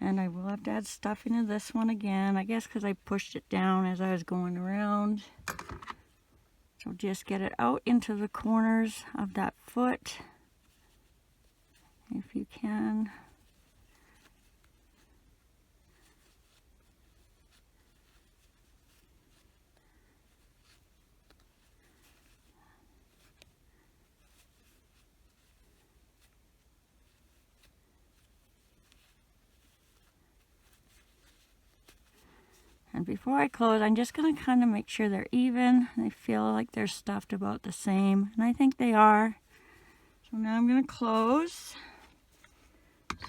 And I will have to add stuffing to this one again, I guess because I pushed it down as I was going around. So just get it out into the corners of that foot, if you can. And before I close, I'm just going to kind of make sure they're even. They feel like they're stuffed about the same, and I think they are. So now I'm going to close.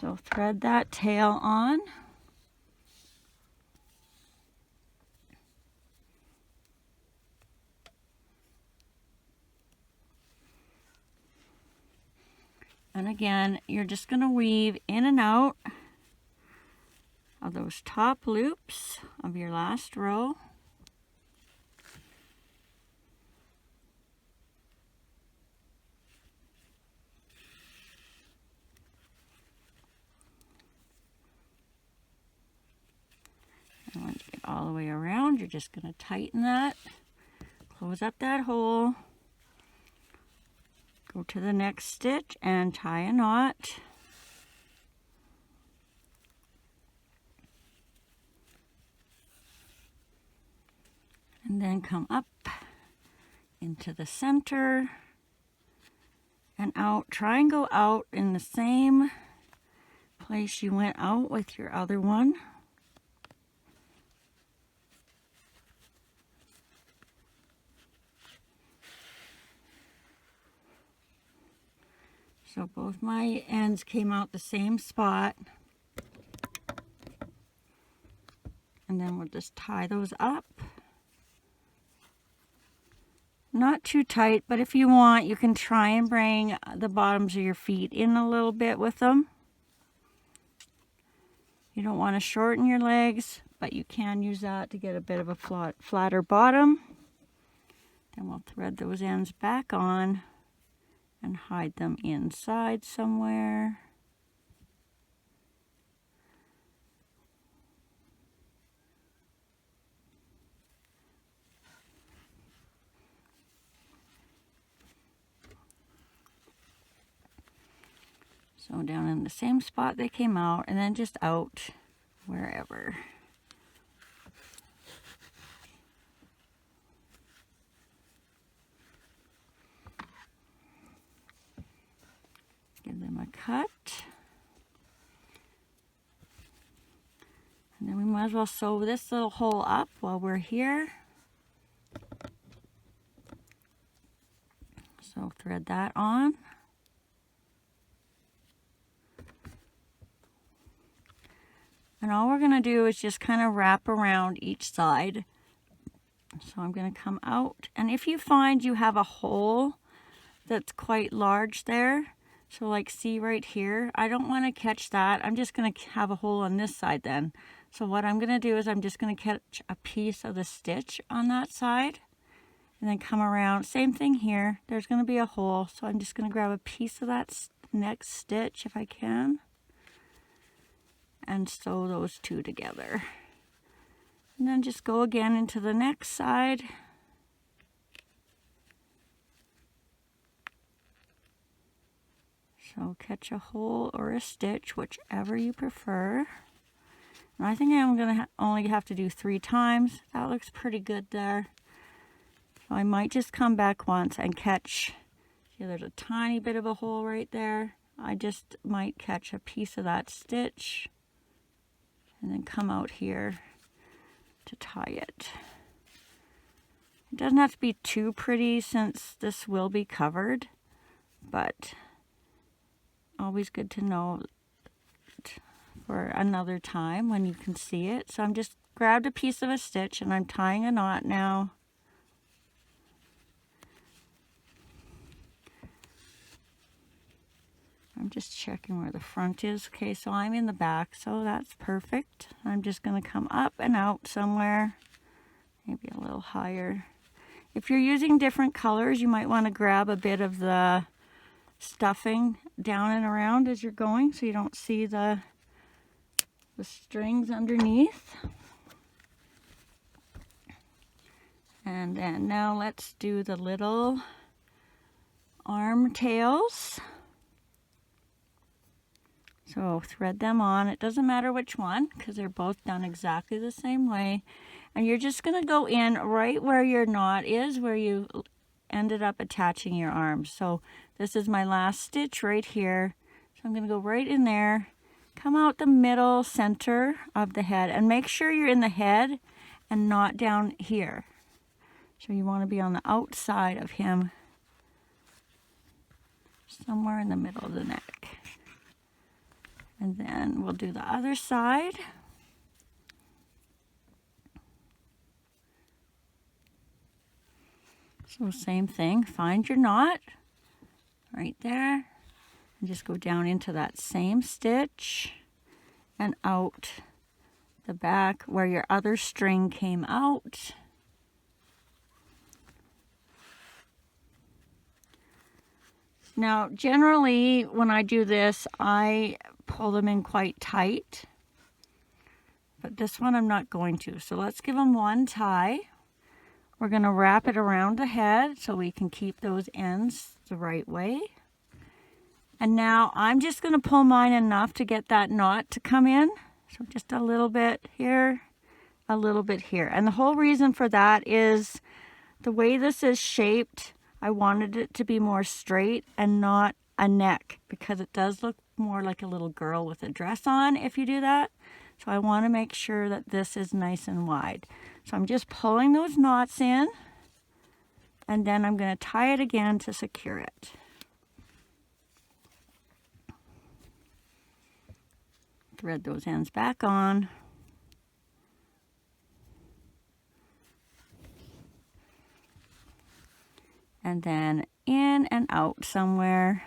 So thread that tail on. And again, you're just going to weave in and out of those top loops of your last row. And once you get all the way around, you're just going to tighten that, close up that hole, go to the next stitch and tie a knot. And then come up into the center and out. Try and go out in the same place you went out with your other one. So both my ends came out the same spot. then we'll just tie those up. Not too tight, but if you want, you can try and bring the bottoms of your feet in a little bit with them. You don't want to shorten your legs, but you can use that to get a bit of a flatter bottom. Then we'll thread those ends back on and hide them inside somewhere. So down in the same spot they came out, and then just out wherever. Give them a cut. And then we might as well sew this little hole up while we're here. So thread that on. And all we're going to do is just kind of wrap around each side. So I'm going to come out. And if you find you have a hole that's quite large there, so like see right here, I don't want to catch that. I'm just going to have a hole on this side then. So what I'm going to do is I'm just going to catch a piece of the stitch on that side. And then come around. Same thing here. There's going to be a hole. So I'm just going to grab a piece of that next stitch if I can. And sew those two together. And then just go again into the next side. So catch a hole or a stitch, whichever you prefer. And I think I'm going to only have to do 3 times. That looks pretty good there. So I might just come back once and catch, see there's a tiny bit of a hole right there. I just might catch a piece of that stitch. And then come out here to tie it. It doesn't have to be too pretty since this will be covered, but always good to know for another time when you can see it. So I'm just grabbed a piece of a stitch and I'm tying a knot now. I'm just checking where the front is. Okay, so I'm in the back, so that's perfect. I'm just going to come up and out somewhere, maybe a little higher. If you're using different colors, you might want to grab a bit of the stuffing down and around as you're going so you don't see the strings underneath. And then now let's do the little arm tails. So thread them on. It doesn't matter which one because they're both done exactly the same way. And you're just going to go in right where your knot is, where you ended up attaching your arms. So this is my last stitch right here. So I'm going to go right in there, come out the middle center of the head, and make sure you're in the head and not down here. So you want to be on the outside of him, somewhere in the middle of the neck. And then we'll do the other side. So same thing, find your knot right there and just go down into that same stitch and out the back where your other string came out. Now generally when I do this I pull them in quite tight, but this one I'm not going to. So let's give them one tie. We're going to wrap it around the head so we can keep those ends the right way. And now I'm just going to pull mine enough to get that knot to come in. So just a little bit here, a little bit here. And the whole reason for that is the way this is shaped, I wanted it to be more straight and not a neck, because it does look more like a little girl with a dress on if you do that. So I want to make sure that this is nice and wide. So I'm just pulling those knots in, and then I'm going to tie it again to secure it. Thread those ends back on. and then in and out somewhere.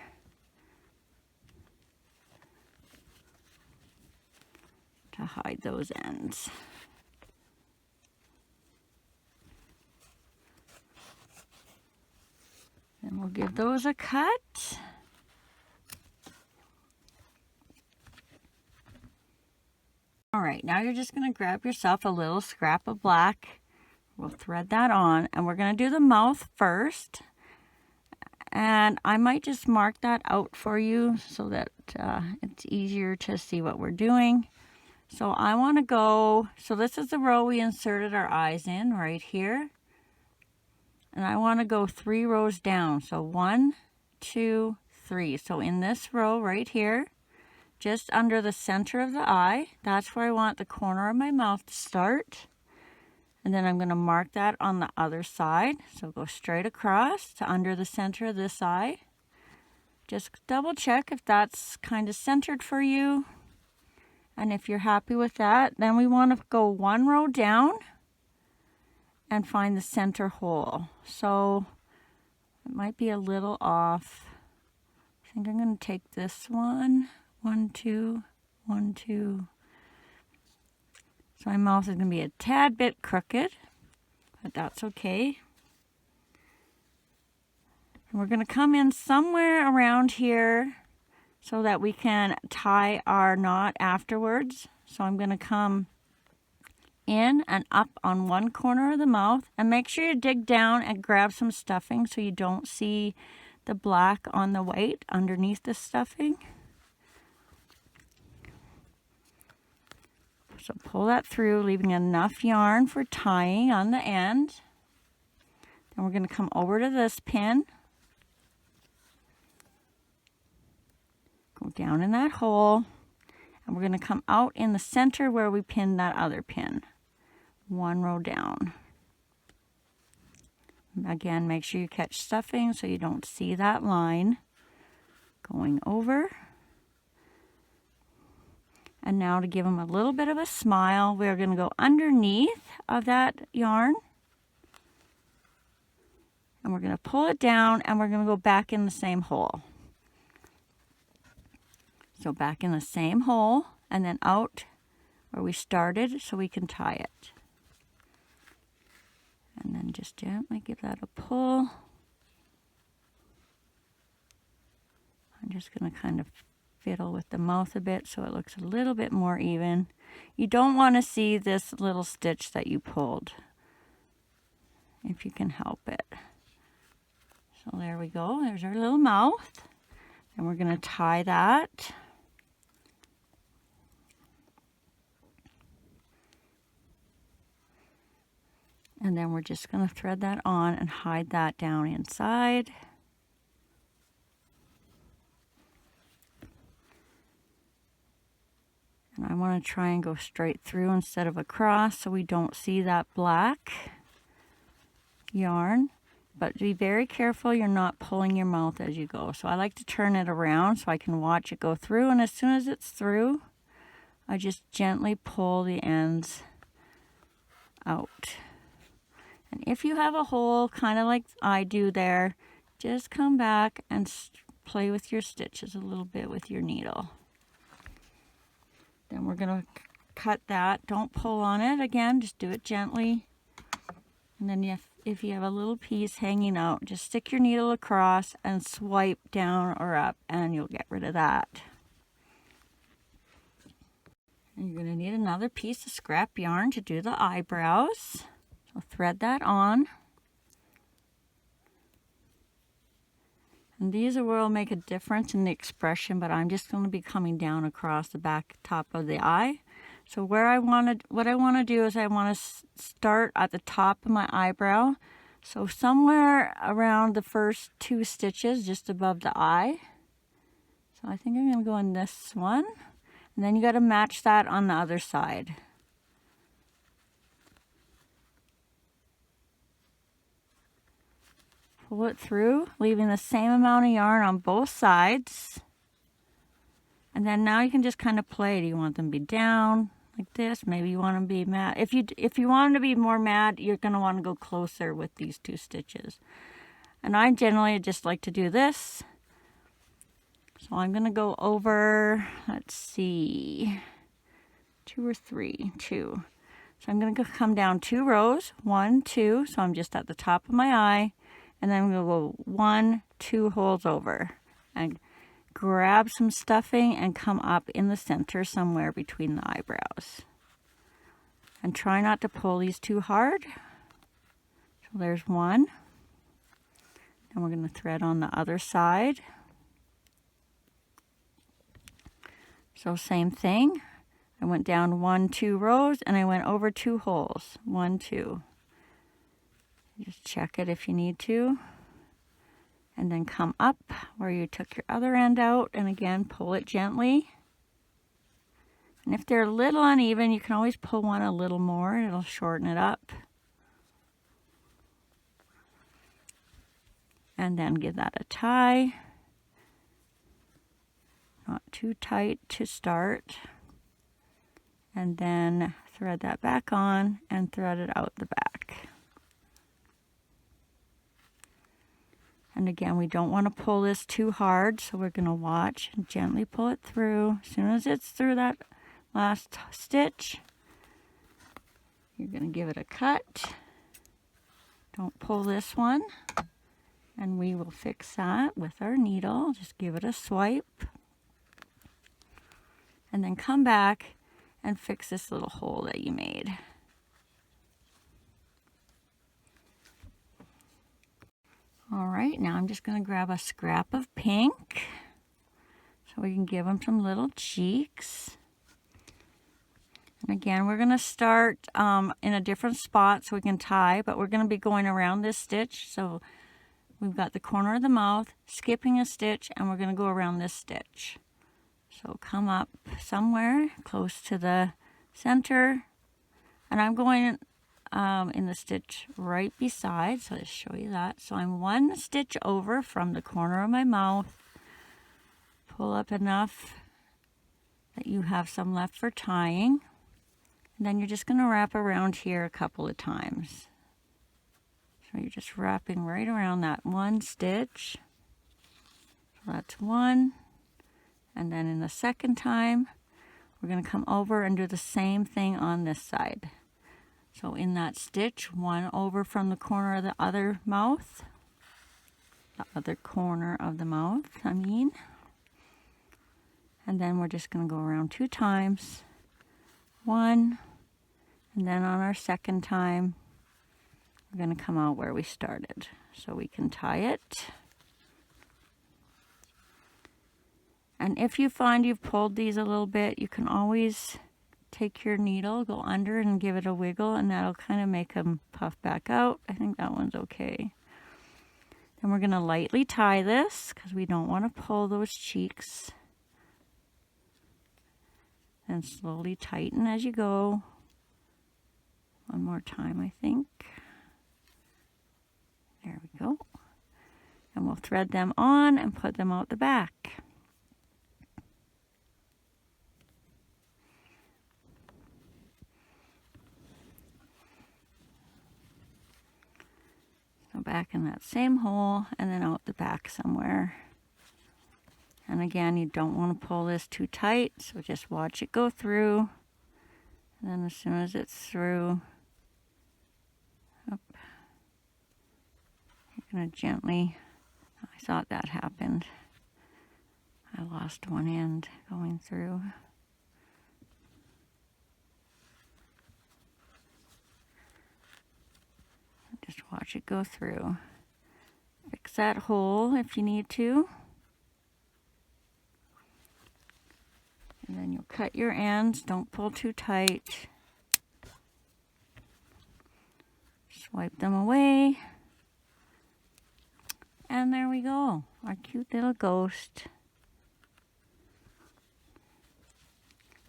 To hide those ends. And we'll give those a cut. All right, now you're just going to grab yourself a little scrap of black. We'll thread that on, and we're going to do the mouth first. And I might just mark that out for you so that it's easier to see what we're doing. So I want to go, so this is the row we inserted our eyes in right here. And I want to go 3 rows down. So 1, 2, 3. So in this row right here, just under the center of the eye, that's where I want the corner of my mouth to start. And then I'm going to mark that on the other side. So go straight across to under the center of this eye. Just double check if that's kind of centered for you. And if you're happy with that, then we want to go 1 row down and find the center hole. So it might be a little off. I think I'm going to take this one. 1, 2, 1, 2. So my mouth is going to be a tad bit crooked, but that's okay. And we're going to come in somewhere around here so that we can tie our knot afterwards. So I'm going to come in and up on one corner of the mouth, and make sure you dig down and grab some stuffing so you don't see the black on the white underneath the stuffing. So pull that through, leaving enough yarn for tying on the end. Then we're going to come over to this pin. Go down in that hole, and we're going to come out in the center where we pinned that other pin. 1 row down. Again, make sure you catch stuffing so you don't see that line going over. And now to give them a little bit of a smile, we're going to go underneath of that yarn. And we're going to pull it down, and we're going to go back in the same hole. So back in the same hole and then out where we started so we can tie it. And then just gently give that a pull. I'm just going to kind of fiddle with the mouth a bit so it looks a little bit more even. You don't want to see this little stitch that you pulled, if you can help it. So there we go. There's our little mouth. And we're going to tie that. And then we're just going to thread that on and hide that down inside. And I want to try and go straight through instead of across so we don't see that black yarn. But be very careful you're not pulling your mouth as you go. So I like to turn it around so I can watch it go through. And as soon as it's through, I just gently pull the ends out. And if you have a hole, kind of like I do there, just come back and play with your stitches a little bit with your needle. Then we're going to cut that. Don't pull on it again, just do it gently. And then if you have a little piece hanging out, just stick your needle across and swipe down or up, and you'll get rid of that. And you're going to need another piece of scrap yarn to do the eyebrows. So thread that on. And these are where it'll make a difference in the expression, but I'm just going to be coming down across the back top of the eye. So what I want to do is I want to start at the top of my eyebrow. So somewhere around the first 2 stitches just above the eye. So I think I'm going to go in this one. And then you got to match that on the other side. Pull it through, leaving the same amount of yarn on both sides. And then now you can just kind of play. Do you want them to be down like this? Maybe you want them to be mad. If you want them to be more mad, you're going to want to go closer with these 2 stitches. And I generally just like to do this. So I'm going to go over, let's see, 2 or 3, 2. So I'm going to come down 2 rows, 1, 2. So I'm just at the top of my eye. And then I'm going to go 1, 2 holes over. And grab some stuffing and come up in the center somewhere between the eyebrows. And try not to pull these too hard. So there's 1. And we're going to thread on the other side. So same thing. I went down 1, 2 rows and I went over 2 holes. 1, 2. Just check it if you need to. And then come up where you took your other end out and again pull it gently. And if they're a little uneven, you can always pull one a little more. It'll shorten it up. And then give that a tie. Not too tight to start. And then thread that back on and thread it out the back. And again, we don't want to pull this too hard, so we're going to watch and gently pull it through. As soon as it's through that last stitch, you're going to give it a cut. Don't pull this one. And we will fix that with our needle. Just give it a swipe. And then come back and fix this little hole that you made. All right, now I'm just going to grab a scrap of pink so we can give them some little cheeks. And again, we're going to start in a different spot so we can tie, but we're going to be going around this stitch. So we've got the corner of the mouth, skipping a stitch, and we're going to go around this stitch. So come up somewhere close to the center, and I'm going in the stitch right beside, so I'll show you that. So I'm 1 stitch over from the corner of my mouth. Pull up enough that you have some left for tying. And then you're just going to wrap around here a couple of times. So you're just wrapping right around that 1 stitch. So that's 1. And then in the second time, we're going to come over and do the same thing on this side. So in that stitch, 1 over from the corner of the other mouth. The other corner of the mouth, I mean. And then we're just going to go around 2 times. 1. And then on our second time, we're going to come out where we started. So we can tie it. And if you find you've pulled these a little bit, you can always take your needle, go under and give it a wiggle, and that'll kind of make them puff back out. I think that one's okay. Then we're going to lightly tie this because we don't want to pull those cheeks. And slowly tighten as you go. One more time, I think. There we go. And we'll thread them on and put them out the back. So back in that same hole and then out the back somewhere. And again, you don't want to pull this too tight, so just watch it go through. And then as soon as it's through, up, you're going to gently, I thought that happened. I lost one end going through. Just watch it go through. Fix that hole if you need to. And then you'll cut your ends. Don't pull too tight. Swipe them away. And there we go. Our cute little ghost.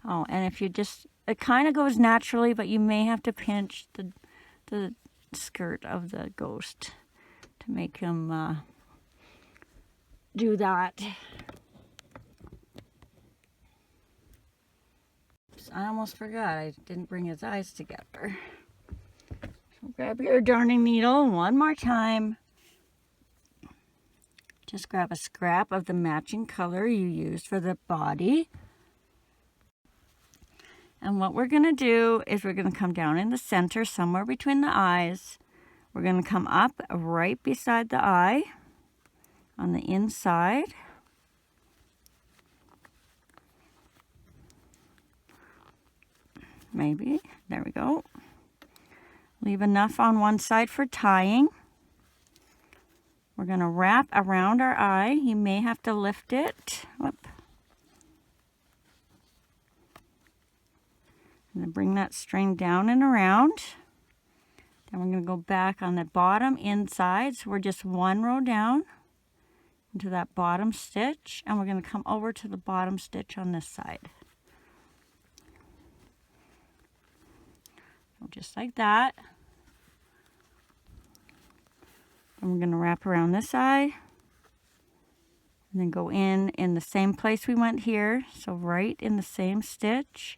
Oh, and if you just, it kind of goes naturally, but you may have to pinch the skirt of the ghost to make him do that. Oops, I almost forgot. I didn't bring his eyes together. So grab your darning needle one more time Just grab a scrap of the matching color you used for the body. And what we're going to do is we're going to come down in the center, somewhere between the eyes. We're going to come up right beside the eye on the inside. Maybe. There we go. Leave enough on one side for tying. We're going to wrap around our eye. You may have to lift it. Whoop. And then bring that string down and around. Then we're going to go back on the bottom inside. So we're just one row down into that bottom stitch. And we're going to come over to the bottom stitch on this side. So just like that. And we're going to wrap around this eye. And then go in the same place we went here. So right in the same stitch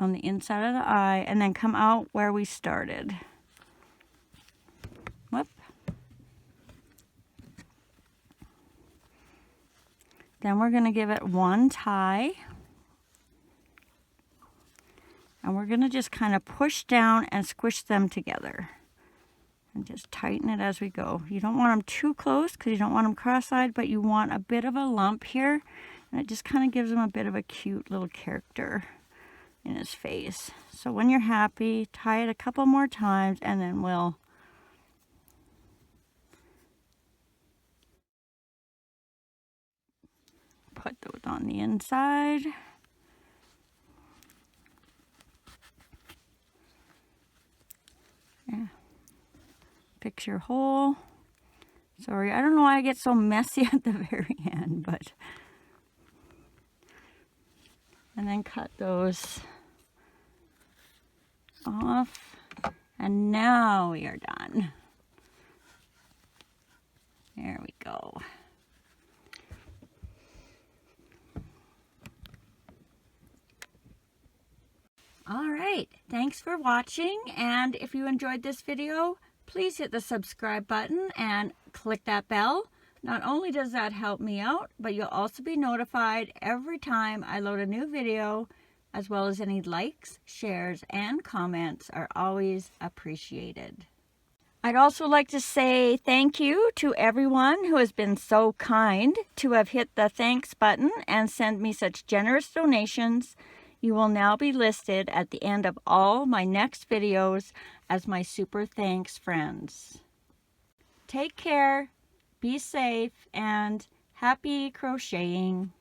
on the inside of the eye. And then come out where we started. Whoop. Then we're going to give it one tie. And we're going to just kind of push down and squish them together. And just tighten it as we go. You don't want them too close because you don't want them cross-eyed, but you want a bit of a lump here. And it just kind of gives him a bit of a cute little character in his face. So when you're happy, tie it a couple more times and then we'll put those on the inside. Yeah. Fix your hole. Sorry, I don't know why I get so messy at the very end, but. And then cut those off. And now we are done. There we go. All right, thanks for watching. And if you enjoyed this video, please hit the subscribe button and click that bell. Not only does that help me out, but you'll also be notified every time I load a new video, as well as any likes, shares, and comments are always appreciated. I'd also like to say thank you to everyone who has been so kind to have hit the thanks button and send me such generous donations. You will now be listed at the end of all my next videos as my super thanks friends. Take care, be safe, and happy crocheting.